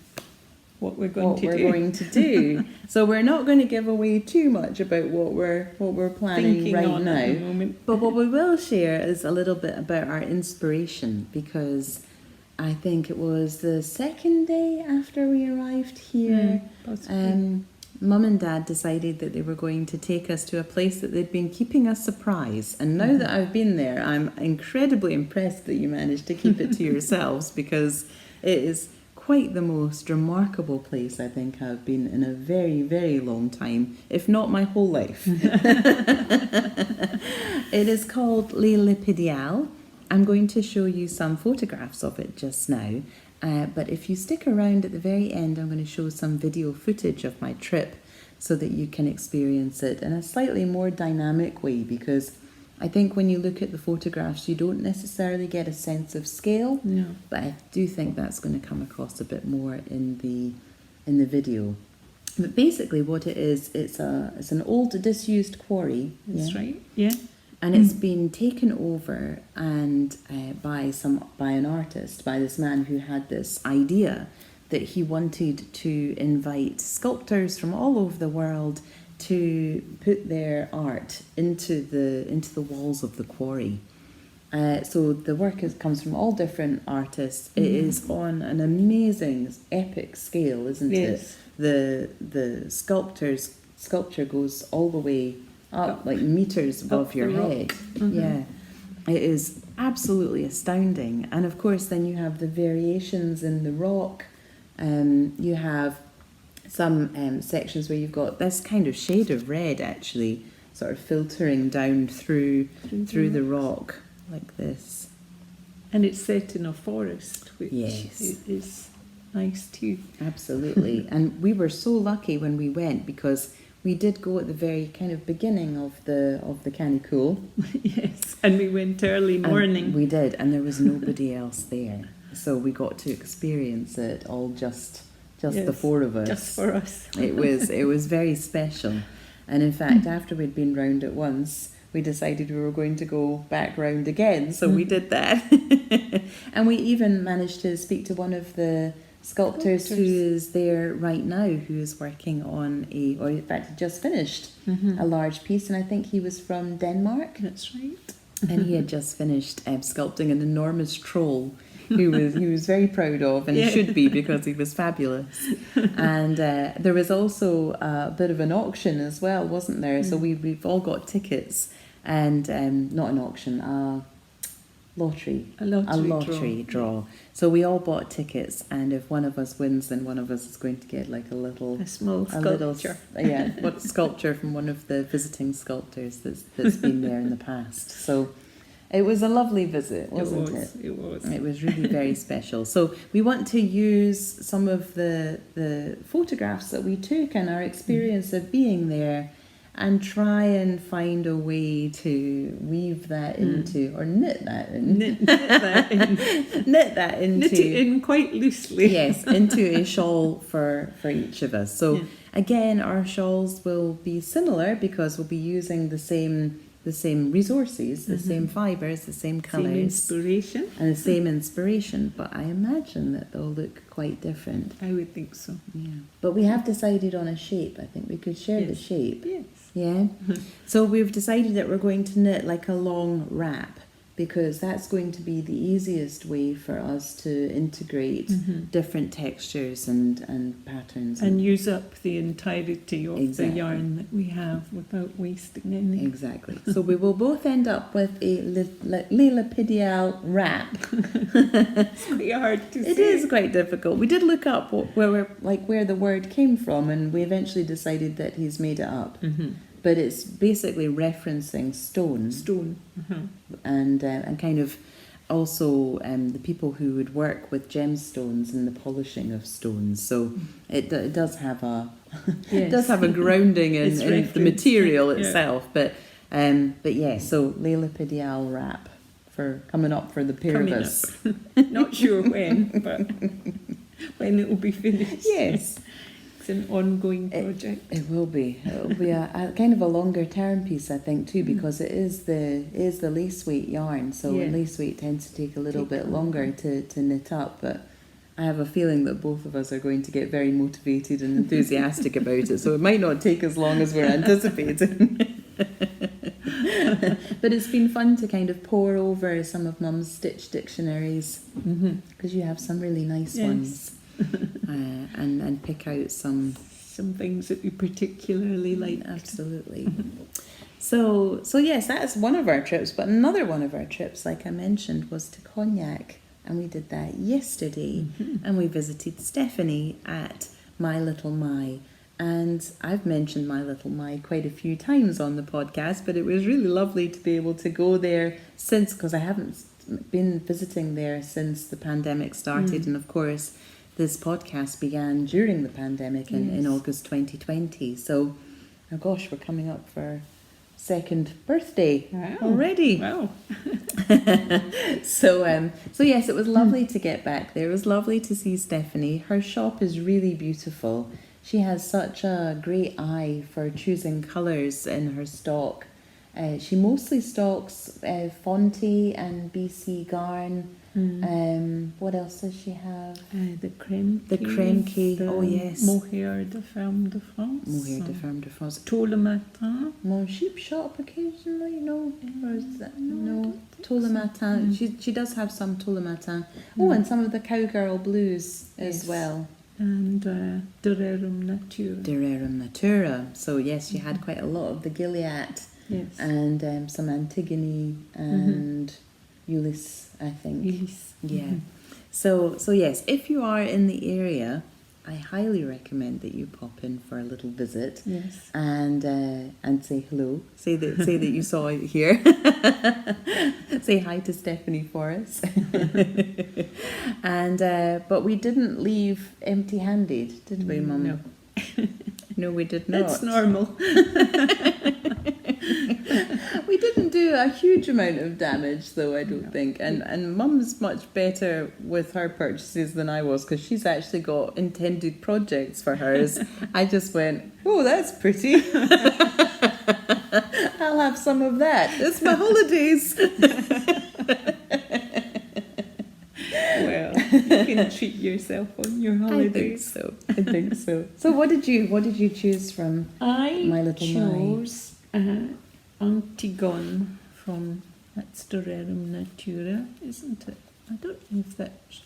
what we're going to do. So we're not going to give away too much about what we're planning Thinking right on at the now. moment. But what we will share is a little bit about our inspiration, because I think it was the second day after we arrived here. Possibly. Mum and Dad decided that they were going to take us to a place that they'd been keeping us surprised. And now that I've been there, I'm incredibly impressed that you managed to keep it to yourselves, because it is quite the most remarkable place I think I've been in a very, very long time, if not my whole life. It is called Les Lipidiales. I'm going to show you some photographs of it just now. But if you stick around at the very end, I'm going to show some video footage of my trip so that you can experience it in a slightly more dynamic way, because I think when you look at the photographs, you don't necessarily get a sense of scale. No. But I do think that's going to come across a bit more in the video. But basically what it is, it's an old disused quarry. That's right, yeah. And it's been taken over and by an artist, by this man who had this idea that he wanted to invite sculptors from all over the world to put their art into the walls of the quarry. So the work comes from all different artists. It is on an amazing, epic scale, isn't it? The sculpture goes all the way up like meters above your head. Yeah, it is absolutely astounding. And of course then you have the variations in the rock. You have some sections where you've got this kind of shade of red actually sort of filtering down through the rock like this. And it's set in a forest, which Yes. is nice too. Absolutely. And we were so lucky when we went, because we did go at the very kind of beginning of the canicule. Yes, and we went early morning. And we did, and there was nobody else there. So we got to experience it all just the four of us. Just for us. It was very special. And in fact, after we'd been round it once, we decided we were going to go back round again. So we did that. And we even managed to speak to one of the sculptors who is there right now, who is working on or in fact just finished a large piece, and I think he was from Denmark. That's right. And he had just finished sculpting an enormous troll he was very proud of, and he should be, because he was fabulous. And there was also a bit of an auction as well, wasn't there? So we've all got tickets, and not an auction, a lottery draw. So we all bought tickets, and if one of us wins, then one of us is going to get like a small sculpture. Sculpture from one of the visiting sculptors that's been there in the past. So It was a lovely visit, wasn't it? It was. It was really very special. So we want to use some of the photographs that we took and our experience of being there and try and find a way to weave that into, or knit that in. Knit that in. Knit that into. Knit it in quite loosely. Yes, into a shawl for each of us. So again, our shawls will be similar because we'll be using the same resources, the same fibres, the same colours. Same inspiration. And the same inspiration, but I imagine that they'll look quite different. I would think so. Yeah. But we have decided on a shape. I think we could share the shape. Yes. Yeah. So we've decided that we're going to knit like a long wrap because that's going to be the easiest way for us to integrate different textures and patterns. And use up the entirety of the yarn that we have without wasting any. Exactly. So we will both end up with a Lillipedial wrap. It's quite hard to say. It is quite difficult. We did look up where the word came from, and we eventually decided that he's made it up. But it's basically referencing stone. And kind of also the people who would work with gemstones and the polishing of stones. So it does have a it does have a grounding in the material itself. But yeah, so Lillipedial wrap for coming up for the pair of us. Not sure when, but when it will be finished. Yes. An ongoing project. It will be. It will be a kind of a longer term piece, I think, too, because it is the lace weight yarn. So lace weight tends to take a little bit longer to knit up. But I have a feeling that both of us are going to get very motivated and enthusiastic about it. So it might not take as long as we're anticipating. But it's been fun to kind of pore over some of Mum's stitch dictionaries because you have some really nice ones. And pick out some things that we particularly like. Absolutely. So yes, that's one of our trips. But another one of our trips, like I mentioned, was to Cognac, and we did that yesterday. And we visited Stephanie at My Little My. And I've mentioned My Little My quite a few times on the podcast, but it was really lovely to be able to go there because I haven't been visiting there since the pandemic started, and of course this podcast began during the pandemic in August 2020. So, oh gosh, we're coming up for our second birthday already. Wow. So yes, it was lovely to get back there. It was lovely to see Stephanie. Her shop is really beautiful. She has such a great eye for choosing colours in her stock. She mostly stocks Fonte and BC Garn. What else does she have? The creme cake. Oh yes. Mohair de Ferme de France. Mohair de Ferme de France. Tôt le matin. Mon sheep shop occasionally, no? Or is that no? Tôt le matin. She does have some Tôt le matin. Oh, and some of the Cowgirl blues as well. And Durerum Natura. Durerum Natura. So yes, she had quite a lot of the Gilead. Yes. And some Antigone and Ulysses, I think. Ulysses. Yeah. So yes, if you are in the area, I highly recommend that you pop in for a little visit. Yes. And say hello. Say that you saw it here. Say hi to Stephanie for us. And but we didn't leave empty-handed, did we, Mum? No. No, we did not. That's normal. We didn't do a huge amount of damage, though, I don't think. And Mum's much better with her purchases than I was, because she's actually got intended projects for hers. I just went, oh, that's pretty. I'll have some of that. It's my holidays. Well, you can treat yourself on your holidays. I think so. So what did you choose from My Little I chose Antigone from that's Durerum Natura, isn't it? I don't know if that's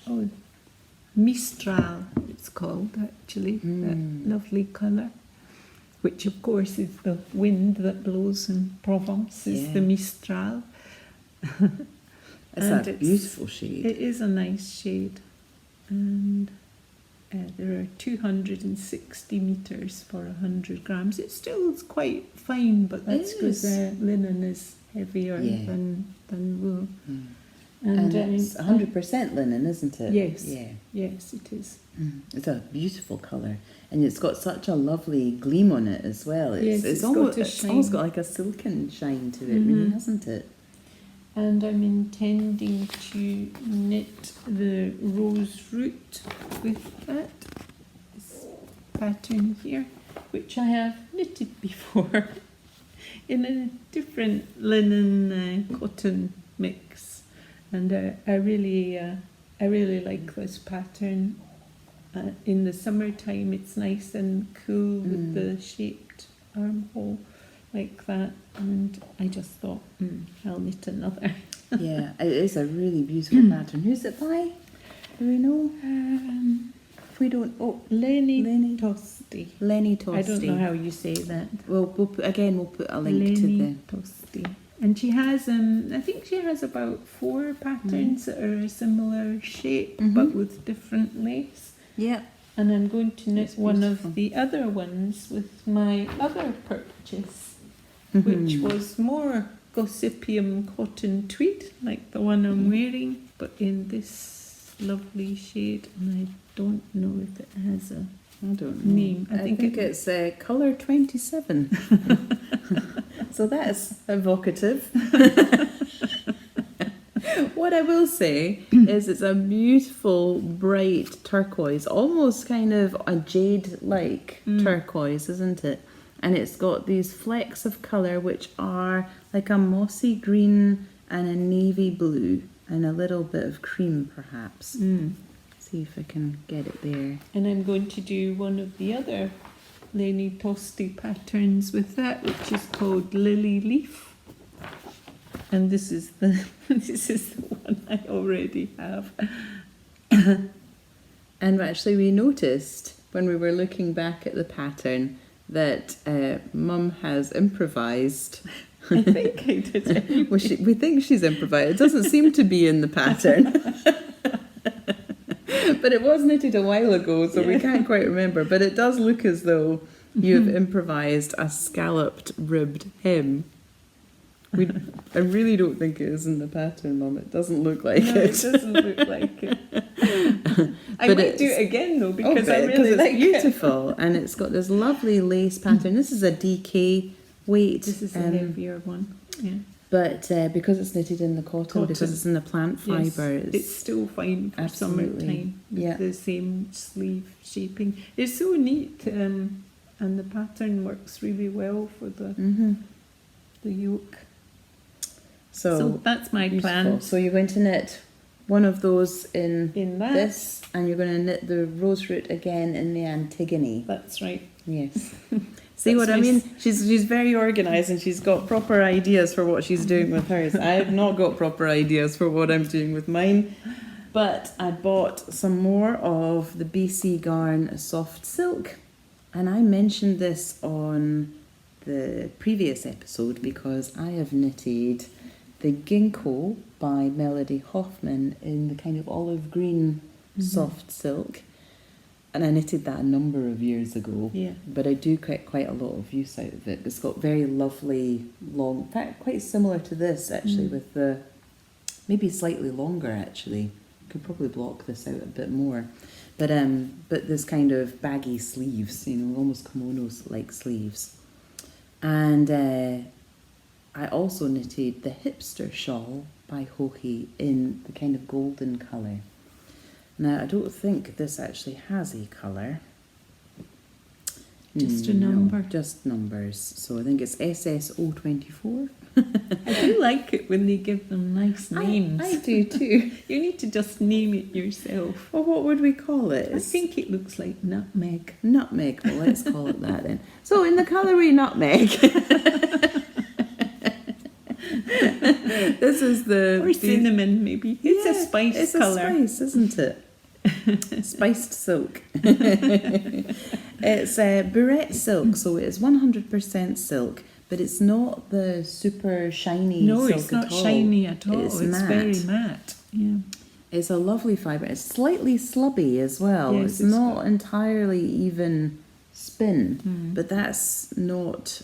Mistral it's called actually. That lovely colour. Which of course is the wind that blows in Provence, is the Mistral. It's a beautiful shade. It is a nice shade. And there are 260 metres for 100 grams. It still is quite fine, but that's because linen is heavier Yeah. than wool. Mm. And it's 100% linen, isn't it? Yes. Yeah. Yes, it is. It's a beautiful colour, and it's got such a lovely gleam on it as well. Yes, It's it's almost got a it's almost shine. got like a silken shine to it, really, Mhm. hasn't it? And I'm intending to knit the rose root with that, this pattern here, which I have knitted before in a different linen cotton mix, and I really like this pattern. In the summertime, it's nice and cool with the shaped armhole like that, and I just thought, I'll knit another. Yeah, it is a really beautiful pattern. Who's it by? Do we know? If we don't, Lenny Lenny Tosti. Lenny Tosti. I don't know how you say that. We'll put a link to Lenny the. Tosti. And she has, I think she has about 4 patterns that are a similar shape, but with different lace. Yeah. And I'm going to knit That's one beautiful. of the other ones with my other purchase, which was more Gossypium cotton tweed, like the one I'm wearing, but in this lovely shade. And I don't know if it has a I don't know. name. I think it's colour 27. So that's evocative. What I will say is it's a beautiful, bright turquoise, almost kind of a jade-like turquoise, isn't it? And it's got these flecks of colour which are like a mossy green and a navy blue and a little bit of cream, perhaps. See if I can get it there. And I'm going to do one of the other Lenny Tosti patterns with that, which is called Lily Leaf. And this is the one I already have. And actually we noticed when we were looking back at the pattern that Mum has improvised. I think I did anyway. Well, we think she's improvised. It doesn't seem to be in the pattern. But it was knitted a while ago, so we can't quite remember. But it does look as though you've improvised a scalloped ribbed hem. I really don't think it is in the pattern, Mum. It doesn't look like No, it. it doesn't look like it. I might do it again though, because I really it's like beautiful, and it's got this lovely lace pattern. This is a DK weight. This is a heavier one. Yeah. But because it's knitted in the cotton, because it's in the plant fibre, Yes, it's still fine for absolutely, summertime with yeah. the same sleeve shaping. It's so neat, and the pattern works really well for the yoke. So that's my beautiful. plan. So you're going to knit one of those in that. this, and you're going to knit the rose root again in the Antigone. That's right. Yes. See what I mean? She's very organised, and she's got proper ideas for what she's doing with hers. I have not got proper ideas for what I'm doing with mine. But I bought some more of the BC Garn Soft Silk, and I mentioned this on the previous episode because I have knitted the Ginkgo by Melody Hoffman in the kind of olive green soft silk. And I knitted that a number of years ago. Yeah. But I do get quite a lot of use out of it. It's got very lovely long, in fact, quite similar to this actually, with the, maybe slightly longer actually. Could probably block this out a bit more. But this kind of baggy sleeves, almost kimonos-like sleeves. And I also knitted the Hipster Shawl by Hohi in the kind of golden colour. Now, I don't think this actually has a colour. Just a number. No, just numbers. So I think it's SS024. I do like it when they give them nice names. I do too. You need to just name it yourself. Well, what would we call it? I think it looks like nutmeg. Nutmeg. Well, let's call it that then. So in the colourway nutmeg. This is Or cinnamon, maybe. It's a spice colour. It's a spice, isn't it? Spiced silk. It's burette silk, so it is 100% silk, but it's not the super shiny silk No, it's not at all. shiny at all. It's matte. Very matte. Yeah. It's a lovely fibre. It's slightly slubby as well. Yes, it's it's not entirely even spin, but that's not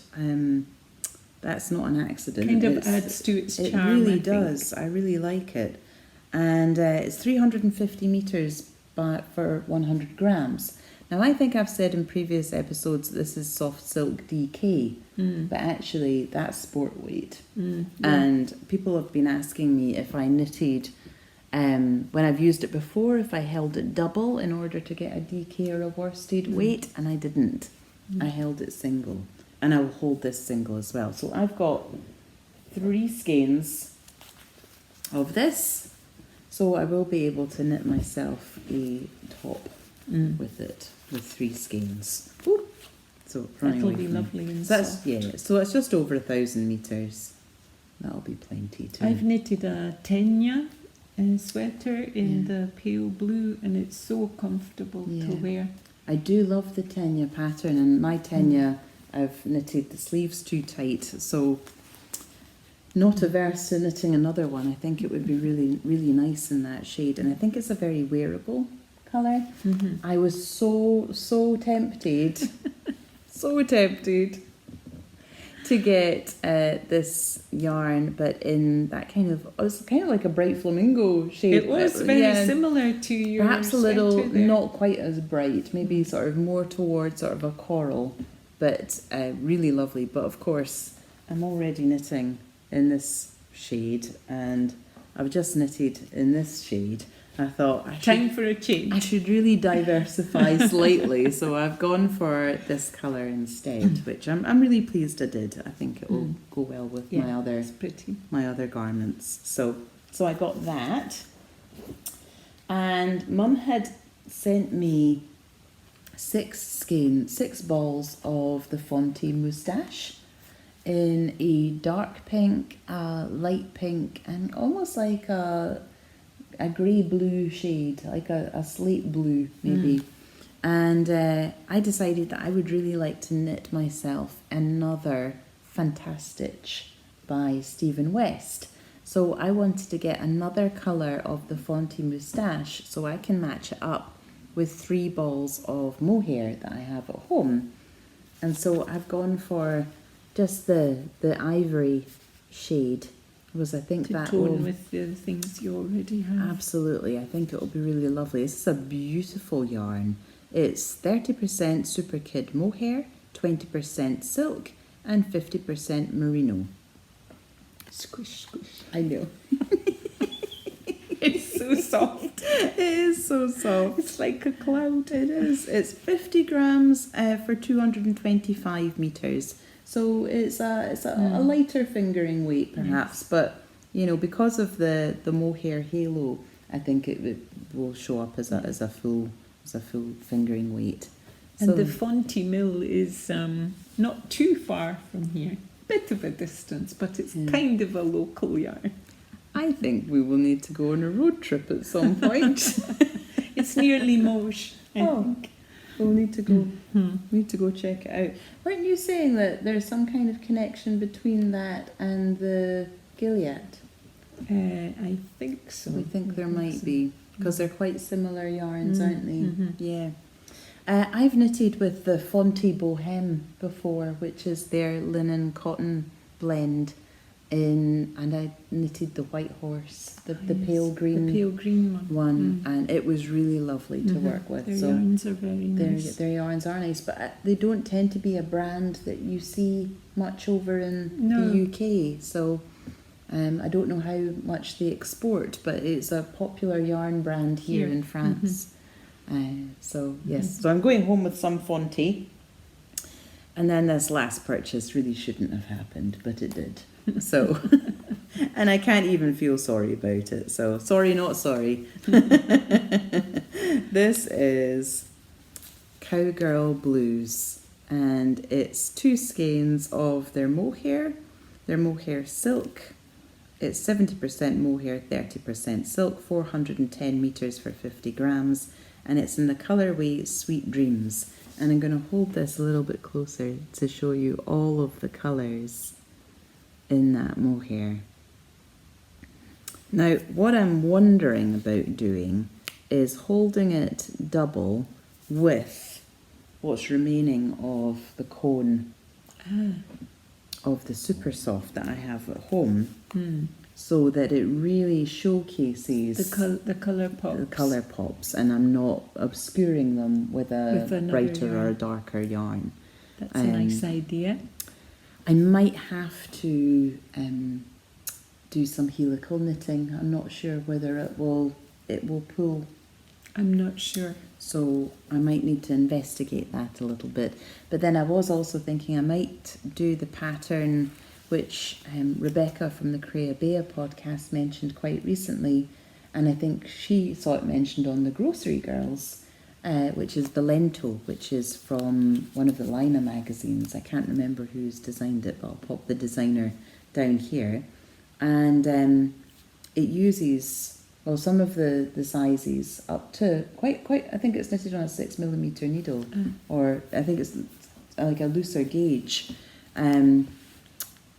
That's not an accident. Kind of adds to its It charm. really I does. I really like it. And it's 350 metres for 100 grams. Now, I think I've said in previous episodes this is soft silk DK, but actually that's sport weight. Yeah. And people have been asking me if I knitted, when I've used it before, if I held it double in order to get a DK or a worsted weight, and I didn't. I held it single. And I will hold this single as well. So I've got 3 skeins of this. So I will be able to knit myself a top with it, with 3 skeins. Ooh. So That'll be lovely and soft. So it's just over 1,000 metres. That'll be plenty too. I've knitted a Tenya sweater in the pale blue, and it's so comfortable to wear. I do love the Tenya pattern, and my Tenya, I've knitted the sleeves too tight, so not averse to knitting another one. I think it would be really, really nice in that shade, and I think it's a very wearable colour. I was so tempted, so tempted to get this yarn, but in that kind of, it was kind of like a bright flamingo shade. It was very similar to your perhaps a little, sweater there. not quite as bright, maybe sort of more towards sort of a coral, but really lovely. But of course, I'm already knitting in this shade, and I've just knitted in this shade. I thought Time for a change. I should really diversify slightly, so I've gone for this colour instead, which I'm really pleased I did. I think it will go well with it's pretty. my other garments. So I got that, and Mum had sent me 6 balls of the Fonty moustache in a dark pink, light pink, and almost like a grey blue shade, like a slate blue maybe. And I decided that I would really like to knit myself another Fantastitch by Stephen West. So I wanted to get another colour of the Fonty moustache so I can match it up with 3 balls of mohair that I have at home. And so I've gone for just the ivory shade. Was I think to that tone will, with the things you already have. absolutely, I think it will be really lovely. This is a beautiful yarn. It's 30% Super Kid mohair, 20% silk, and 50% merino. Squish, squish. I know. It's so soft. It is so soft. It's like a cloud. It is. It's 50 grams for 225 metres. So it's a lighter fingering weight perhaps, but you know, because of the mohair halo, I think it will show up as a full fingering weight. And the Fonty mill is not too far from here. Bit of a distance, but it's kind of a local yarn. I think we will need to go on a road trip at some point. It's near Limoges, I think. We'll need to go. Need to go check it out. Weren't you saying that there's some kind of connection between that and the Gilead? I think so. We think there might be, because they're quite similar yarns, aren't they? Yeah. I've knitted with the Fonty Bohem before, which is their linen cotton blend. And I knitted the White Horse, the pale green. The pale green one. And it was really lovely to work with. Their yarns are very nice. Their yarns are nice, but they don't tend to be a brand that you see much over in the UK. So I don't know how much they export, but it's a popular yarn brand here in France. So I'm going home with some Fonty. And then this last purchase really shouldn't have happened, but it did. So, and I can't even feel sorry about it. So, sorry, not sorry. This is Cowgirl Blues, and it's 2 skeins of their mohair silk. It's 70% mohair, 30% silk, 410 metres for 50 grams, and it's in the colourway Sweet Dreams. And I'm going to hold this a little bit closer to show you all of the colours in that mohair. Now, what I'm wondering about doing is holding it double with what's remaining of the cone the super soft that I have at home, so that it really showcases the colour pops. The colour pops, and I'm not obscuring them with a another brighter yarn. or darker yarn. That's a nice idea. I might have to do some helical knitting. I'm not sure whether it will pull. I'm not sure. So I might need to investigate that a little bit. But then I was also thinking I might do the pattern which Rebecca from the Crea Bea podcast mentioned quite recently, and I think she saw it mentioned on the Grocery Girls, which is the Lento, which is from one of the Lina magazines. I can't remember who's designed it, but I'll pop the designer down here. And it uses, well, some of the sizes up to quite, I think it's knitted on a 6mm needle, or I think it's like a looser gauge.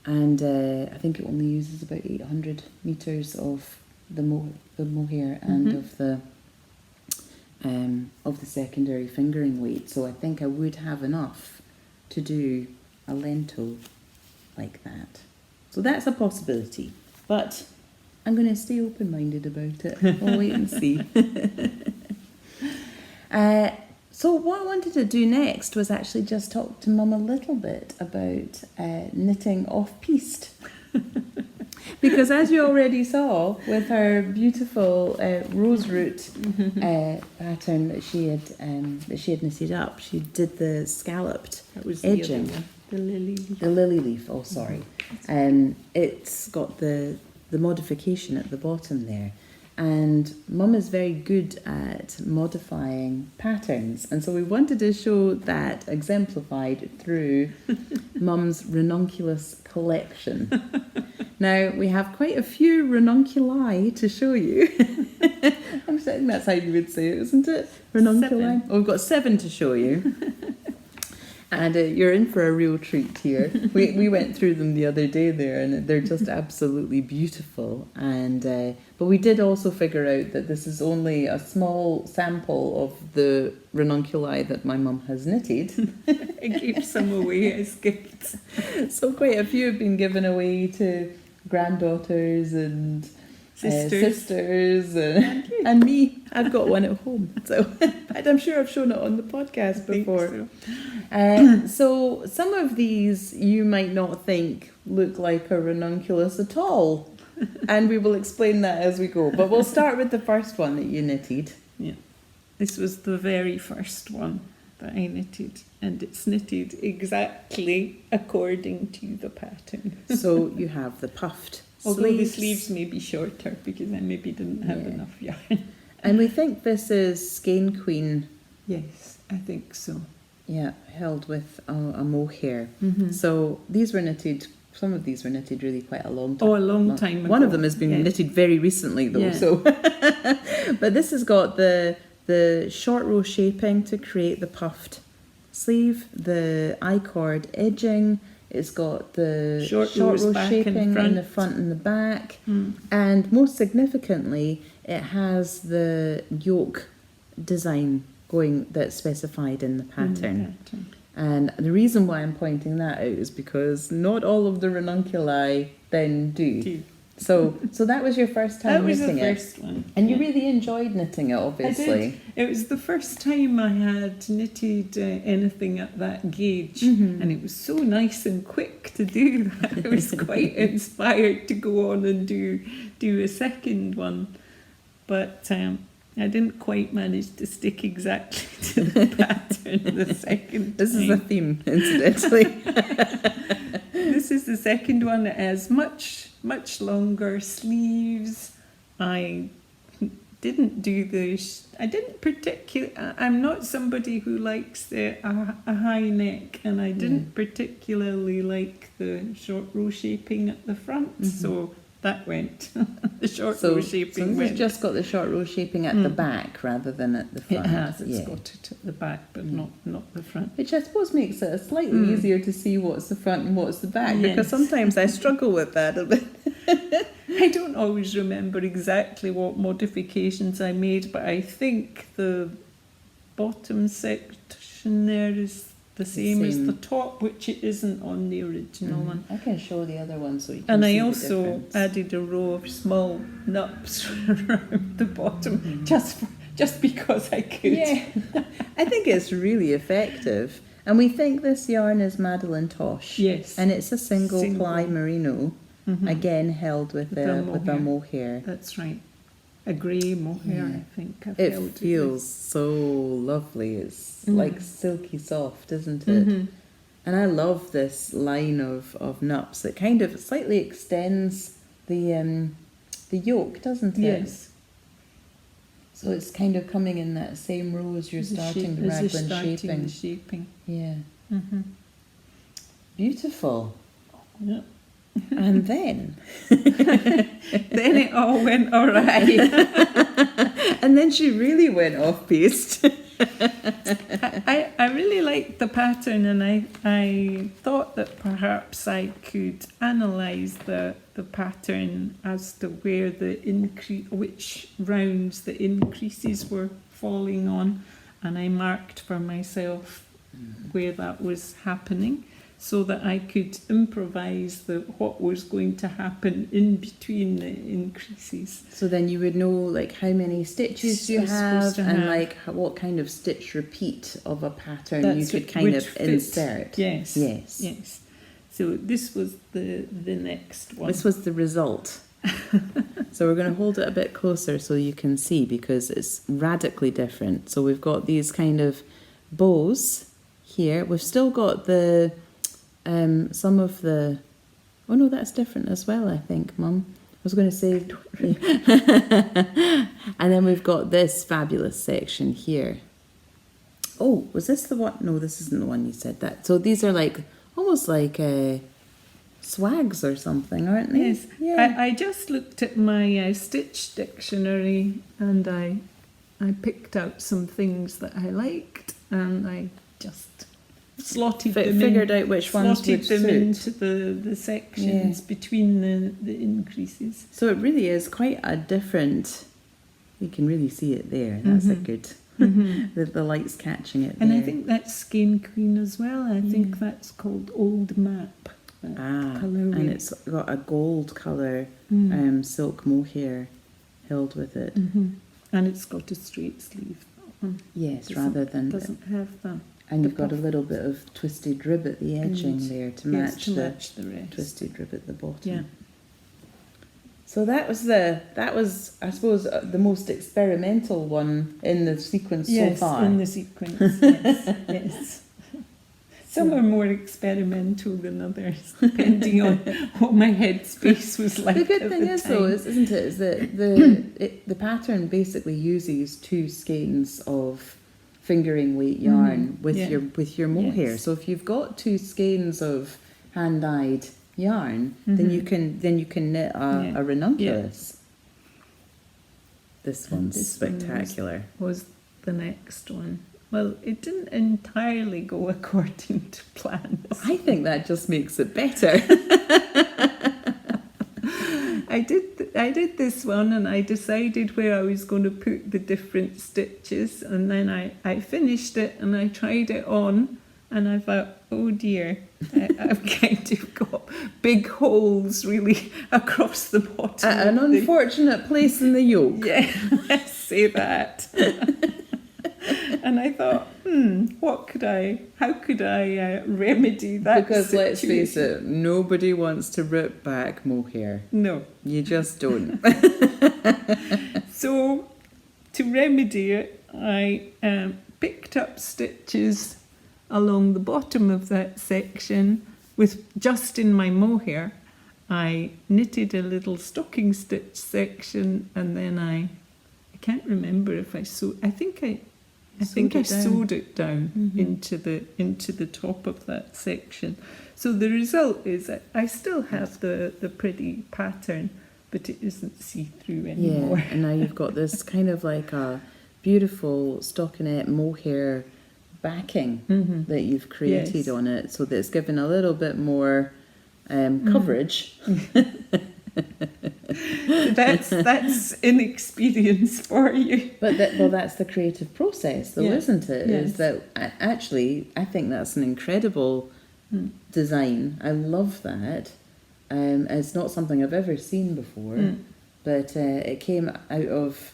And I think it only uses about 800 meters of the mohair and of the secondary fingering weight. So I think I would have enough to do a lento like that. So that's a possibility, but I'm going to stay open-minded about it. We'll wait and see. So what I wanted to do next was actually just talk to Mum a little bit about knitting off-piste. Because as you already saw with her beautiful rose root pattern that she had knitted up, she did the scalloped edging. The other one, the lily leaf. The lily leaf. Oh, sorry. It's got the modification at the bottom there. And Mum is very good at modifying patterns, and so we wanted to show that exemplified through Mum's ranunculus collection. Now, we have quite a few ranunculi to show you. I'm saying that's how you would say it, isn't it? Ranunculi. 7. Oh, we've got 7 to show you. And you're in for a real treat here. We went through them the other day there, and they're just absolutely beautiful. And but we did also figure out that this is only a small sample of the ranunculi that my mum has knitted. I gave some away as gifts. So quite a few have been given away to granddaughters and sisters and me. I've got one at home, so I'm sure I've shown it on the podcast before. So some of these you might not think look like a ranunculus at all, and we will explain that as we go. But we'll start with the first one that you knitted. Yeah, this was the very first one that I knitted, and it's knitted exactly according to the pattern. So you have the puffed Although the sleeves may be shorter because I maybe didn't have enough yarn. And we think this is Skein Queen. Yes, I think so. Yeah, held with a mohair. Mm-hmm. So these were knitted, some of these were knitted really quite a long time. Oh, a long time ago. One of them has been knitted very recently though. Yeah. So, but this has got the short row shaping to create the puffed sleeve, the I-cord edging. It's got the short row shaping in the front and the back. And most significantly, it has the yoke design going that's specified in the pattern. And the reason why I'm pointing that out is because not all of the ranunculi then do. So that was your first time knitting it. That was the first one. And you really enjoyed knitting it, obviously. I did. It was the first time I had knitted anything at that gauge, and it was so nice and quick to do that. I was quite inspired to go on and do a second one. But I didn't quite manage to stick exactly to the pattern the second time. This is a theme, incidentally. This is the second one. It has much longer sleeves. I didn't do I'm not somebody who likes a high neck, and I didn't particularly like the short row shaping at the front, so that went. The short row shaping went. So this has just got the short row shaping at the back rather than at the front. It has. It's got it at the back, but not the front. Which I suppose makes it slightly easier to see what's the front and what's the back, because sometimes I struggle with that a bit. I don't always remember exactly what modifications I made, but I think the bottom section there is the same as the top, which it isn't on the original one. I can show the other one so you can And see I the also difference. added a row of small nups around the bottom, just because I could. Yeah, I think it's really effective. And we think this yarn is Madeline Tosh. Yes. And it's a single ply merino, again held with a mohair. That's right. A grey mohair, I think. It feels so lovely. It's like silky soft, isn't it? And I love this line of nups. It kind of slightly extends the yoke, doesn't it? Yes. So it's kind of coming in that same row as you're starting the raglan shaping. Yeah. Beautiful. Yeah. And then then it all went all right. And then she really went off piste. I really liked the pattern, and I thought that perhaps I could analyse the pattern as to where which rounds the increases were falling on, and I marked for myself where that was happening, so that I could improvise what was going to happen in between the increases. So then you would know like how many stitches you have and like what kind of stitch repeat of a pattern you could kind of insert. Yes. So this was the next one. This was the result. So we're going to hold it a bit closer so you can see, because it's radically different. So we've got these kind of bows here. We've still got the some of the... Oh no, that's different as well, I think, Mum. I was going to say... And then we've got this fabulous section here. Oh, was this the one? No, this isn't the one you said that. So these are like, almost like swags or something, aren't they? Yes. Yeah. I just looked at my stitch dictionary, and I picked out some things that I liked, and I just slotted them figured out which ones would suit. Into the sections between the increases. So it really is quite a different... You can really see it there. That's a good... the light's catching it there. And I think that's Skein Queen as well. I think that's called Old Map. Colourway. And it's got a gold colour silk mohair held with it. And it's got a straight sleeve. Yes, rather than... Doesn't have that. And you've got a little bit of twisted rib at the edging there to match the rest. twisted rib at the bottom. Yeah. So that was I suppose the most experimental one in the sequence so far. Yes, in the sequence. Yes. Some are more experimental than others, depending on what my headspace was like. The good thing is, though, isn't it, is that the pattern basically uses 2 skeins of fingering weight yarn with your mohair. So if you've got 2 skeins of hand dyed yarn, then you can knit a ranunculus. This one's spectacular. Was the next one. Well, it didn't entirely go according to plans. I think that just makes it better. I did this one, and I decided where I was going to put the different stitches, and then I finished it and I tried it on, and I thought, oh dear, I've kind of got big holes really across the bottom. An unfortunate place in the yoke. Yeah, let's say that. And I thought, how could I remedy that Because situation? let's face it, nobody wants to rip back mohair. No. You just don't. So, to remedy it, I picked up stitches along the bottom of that section with just in my mohair. I knitted a little stocking stitch section, and then I can't remember if I sewed. I think I sewed it down into the top of that section. So the result is that I still have the pretty pattern, but it isn't see-through anymore. Yeah, and now you've got this kind of like a beautiful stockinette mohair backing that you've created on it, so that it's given a little bit more coverage. That's inexperience for you. But that's the creative process, though, isn't it? Yes. Is that actually, I think that's an incredible design. I love that. It's not something I've ever seen before, but it came out of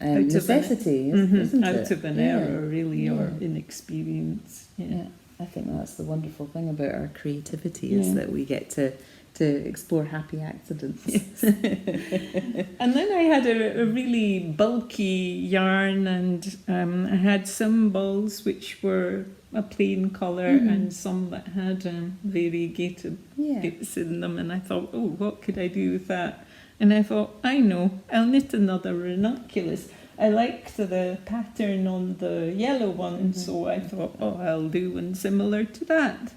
necessity, isn't it? Out of an error, really, or inexperience. Yeah, I think that's the wonderful thing about our creativity is that we get to explore happy accidents. Yes. And then I had a really bulky yarn, and I had some balls which were a plain colour and some that had variegated bits in them, and I thought, oh, what could I do with that? And I thought, I know, I'll knit another ranunculus. I liked the pattern on the yellow one, so I thought, oh, I'll do one similar to that.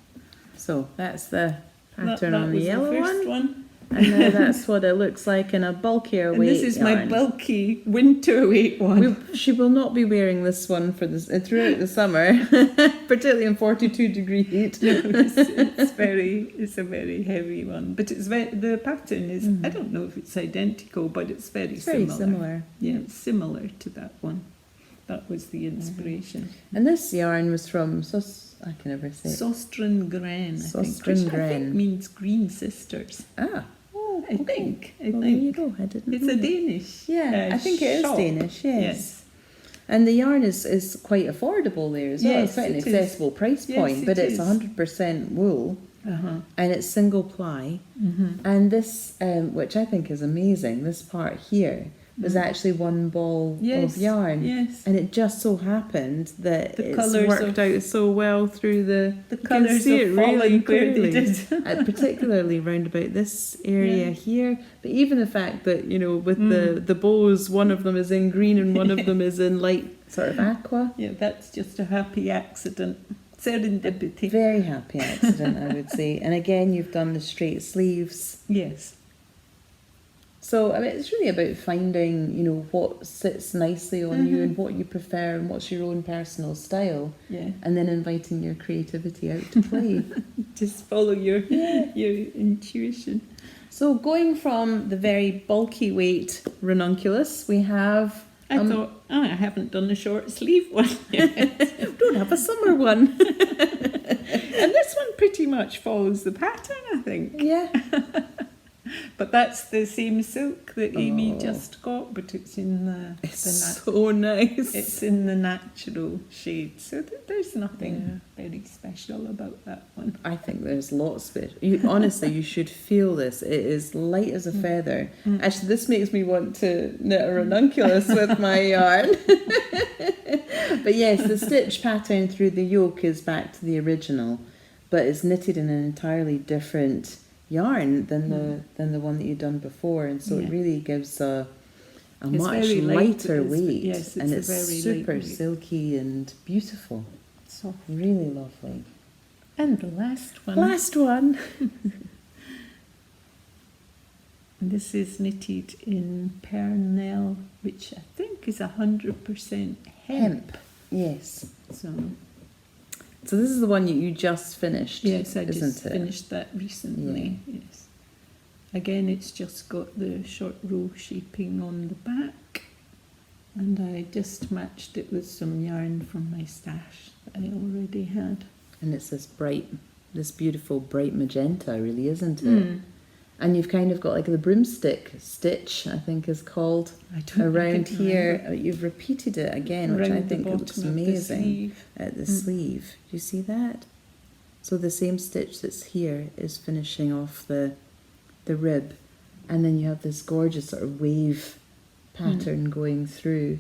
So that's the pattern that on the was yellow the first one. And now that's what it looks like in a bulkier weight. And this is my yarn. bulky winter weight one. She will not be wearing this one for this throughout the summer, particularly in 42-degree heat. No, it's a very heavy one, but the pattern is I don't know if it's identical, but it's very similar. Yeah, it's similar to that one. That was the inspiration. And this yarn was from I can never say it. Sostren Gren, I think, Sostren which I Gren. think means green sisters. Ah. I think. Well, there you go. I didn't It's know a that. Danish. Yeah, I think it is shawl. Danish, yes. And the yarn is quite affordable there as well. Yes, it's quite an it accessible price Yes, point, but it it's is. 100% wool and it's single ply. And this, which I think is amazing, this part here was actually one ball of yarn. Yes. And it just so happened that The it's colours worked out so well through the colours see have it really fallen where they clearly. did. Particularly round about this area here. But even the fact that, with the bows, one of them is in green and one of them is in light sort of aqua. Yeah, that's just a happy accident. Serendipity. Very happy accident, I would say. And again, you've done the straight sleeves. Yes. So, I mean, it's really about finding, what sits nicely on you and what you prefer and what's your own personal style. Yeah. And then inviting your creativity out to play. Just follow your intuition. So, going from the very bulky weight ranunculus, we have... I thought, I haven't done a short sleeve one yet. We don't have a summer one. And this one pretty much follows the pattern, I think. Yeah. But that's the same silk that Amy just got, but it's in So nice. It's in the natural shade, so there's nothing very special about that one. I think there's lots of it. Honestly, you should feel this. It is light as a feather. Actually, this makes me want to knit a ranunculus with my yarn. But yes, the stitch pattern through the yoke is back to the original, but it's knitted in an entirely different yarn than the one that you've done before, and so it really gives a much lighter weight. Yes, and it's very super silky and beautiful. So Really lovely. and the last one. Last one. And this is knitted in Purl, which I think is 100% hemp. Yes. So this is the one you just finished. yes, I isn't just it? finished that recently. Yes. Again, it's just got the short row shaping on the back, and I just matched it with some yarn from my stash that I already had. And it's this beautiful bright magenta, really, isn't it? And you've kind of got like the broomstick stitch, I think is called, around here. You've repeated it again, which I think looks amazing at the sleeve. Do you see that? So the same stitch that's here is finishing off the rib, and then you have this gorgeous sort of wave pattern going through.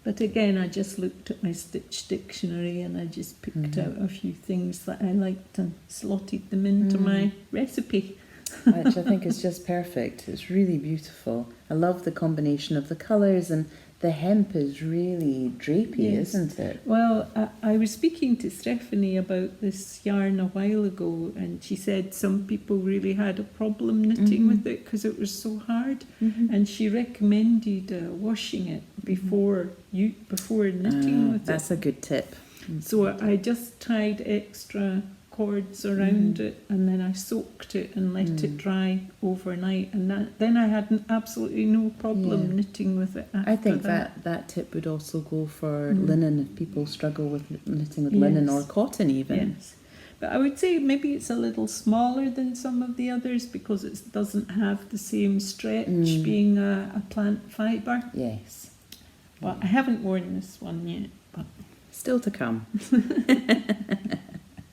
But again, I just looked at my stitch dictionary and I just picked out a few things that I liked and slotted them into my recipe. Which I think is just perfect. It's really beautiful. I love the combination of the colours, and the hemp is really drapey, isn't it? Well, I was speaking to Stephanie about this yarn a while ago, and she said some people really had a problem knitting with it because it was so hard, and she recommended washing it before knitting with it. That's a good tip. So I just tied extra cords around it, and then I soaked it and let it dry overnight, and then I had absolutely no problem knitting with it after I think that. that tip would also go for linen if people struggle with knitting with linen or cotton even. Yes. But I would say maybe it's a little smaller than some of the others because it doesn't have the same stretch being a plant fibre. Yes. But I haven't worn this one yet. But still to come.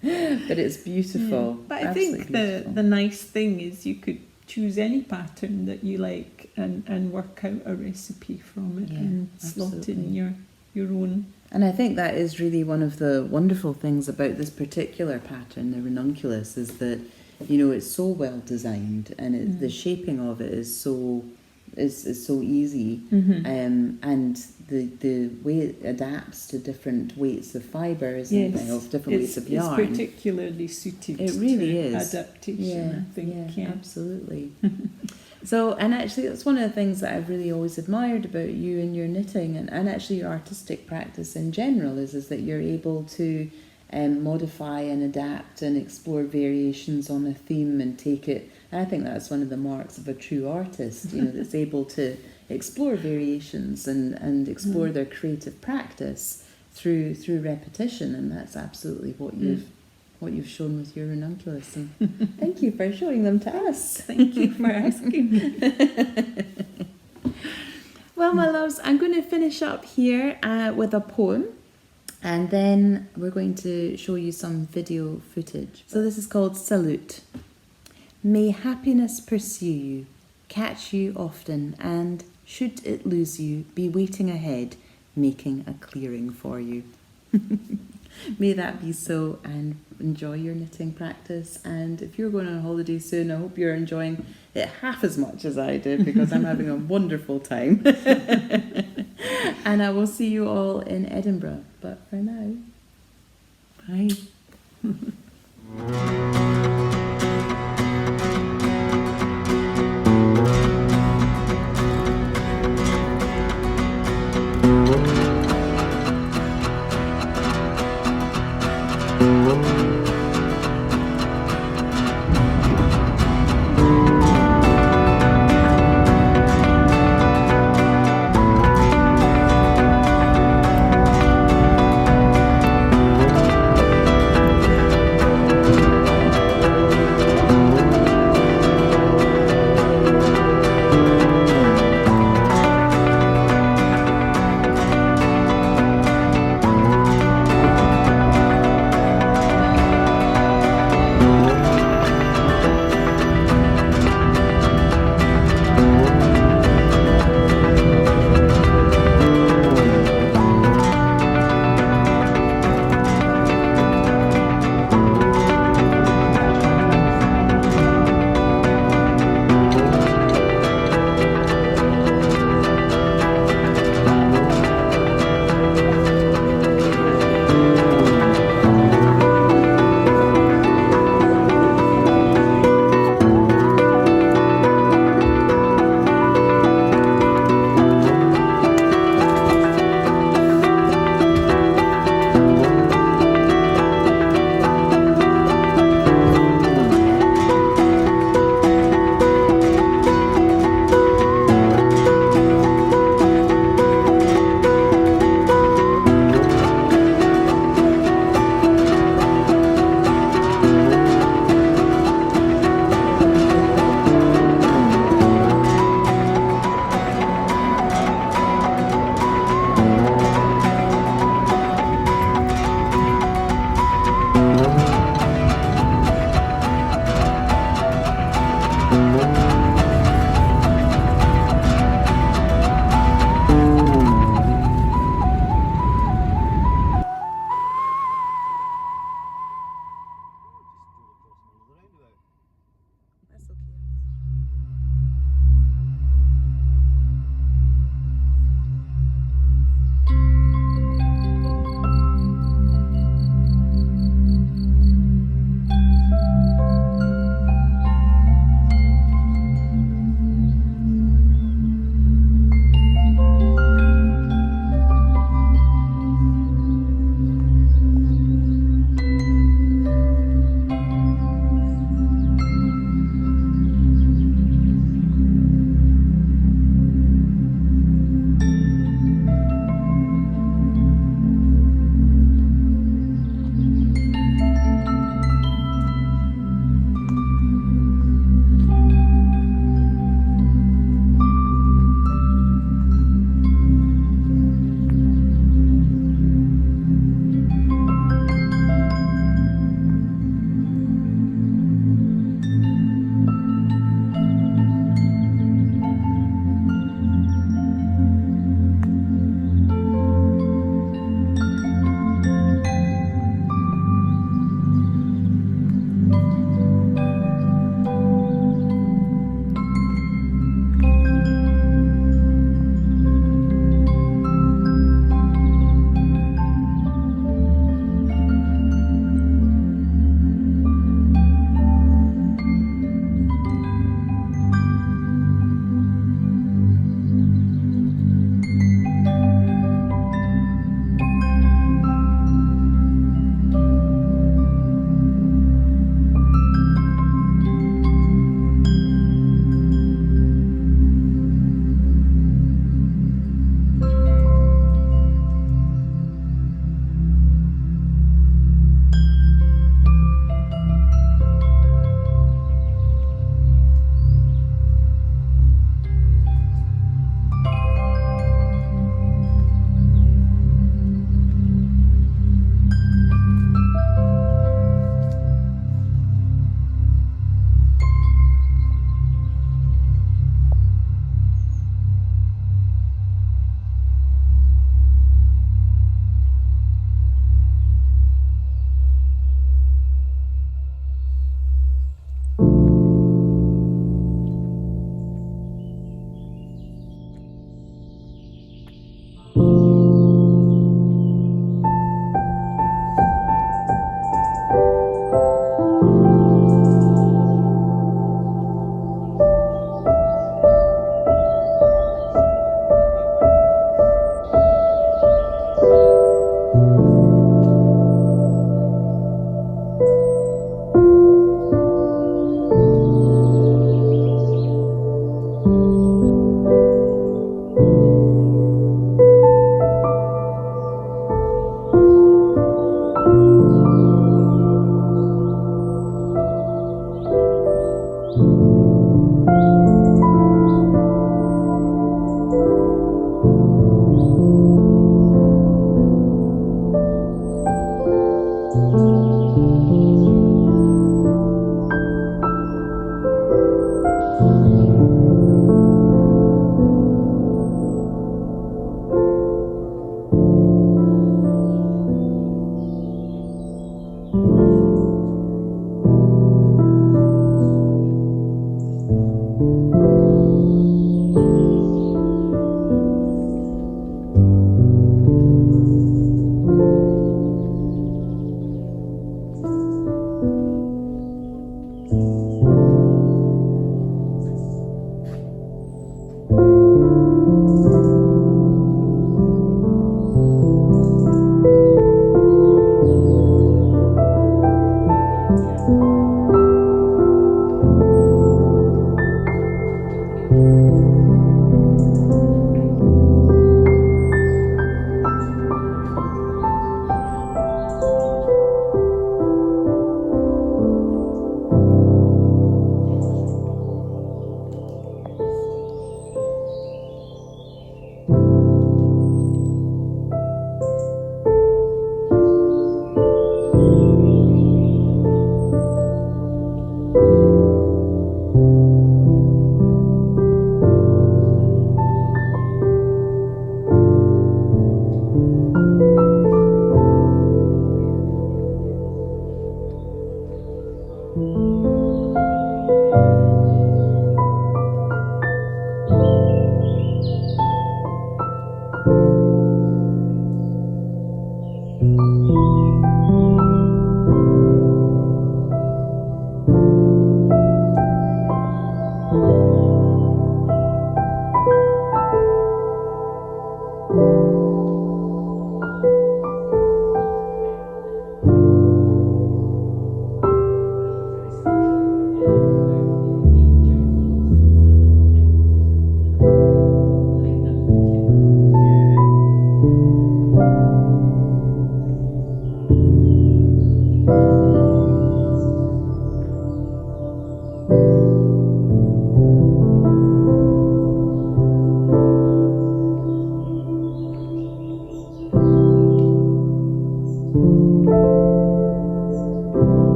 But it's beautiful. Yeah. But I think the nice thing is you could choose any pattern that you like and work out a recipe from it and slot in your own. And I think that is really one of the wonderful things about this particular pattern, the ranunculus, is that, you know, it's so well designed and the shaping of it is so easy, and the way it adapts to different weights of fibres and of different weights of yarn. It's particularly suited it really to is. adaptation, I think. Yeah, absolutely. So, and actually that's one of the things that I've really always admired about you and your knitting and actually your artistic practice in general is that you're able to modify and adapt and explore variations on a theme and take it. And I think that's one of the marks of a true artist, you know, that's able to explore variations and explore their creative practice through repetition, and that's absolutely what you've shown with your ranunculus. And thank you for showing them to us. Thank you for asking. Well, my loves, I'm going to finish up here with a poem. And then we're going to show you some video footage. So this is called Salute. May happiness pursue you, catch you often, and, should it lose you, be waiting ahead, making a clearing for you. May that be so, and enjoy your knitting practice. And if you're going on holiday soon, I hope you're enjoying it half as much as I did, because I'm having a wonderful time. And I will see you all in Edinburgh. But for now, bye.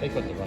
I got it.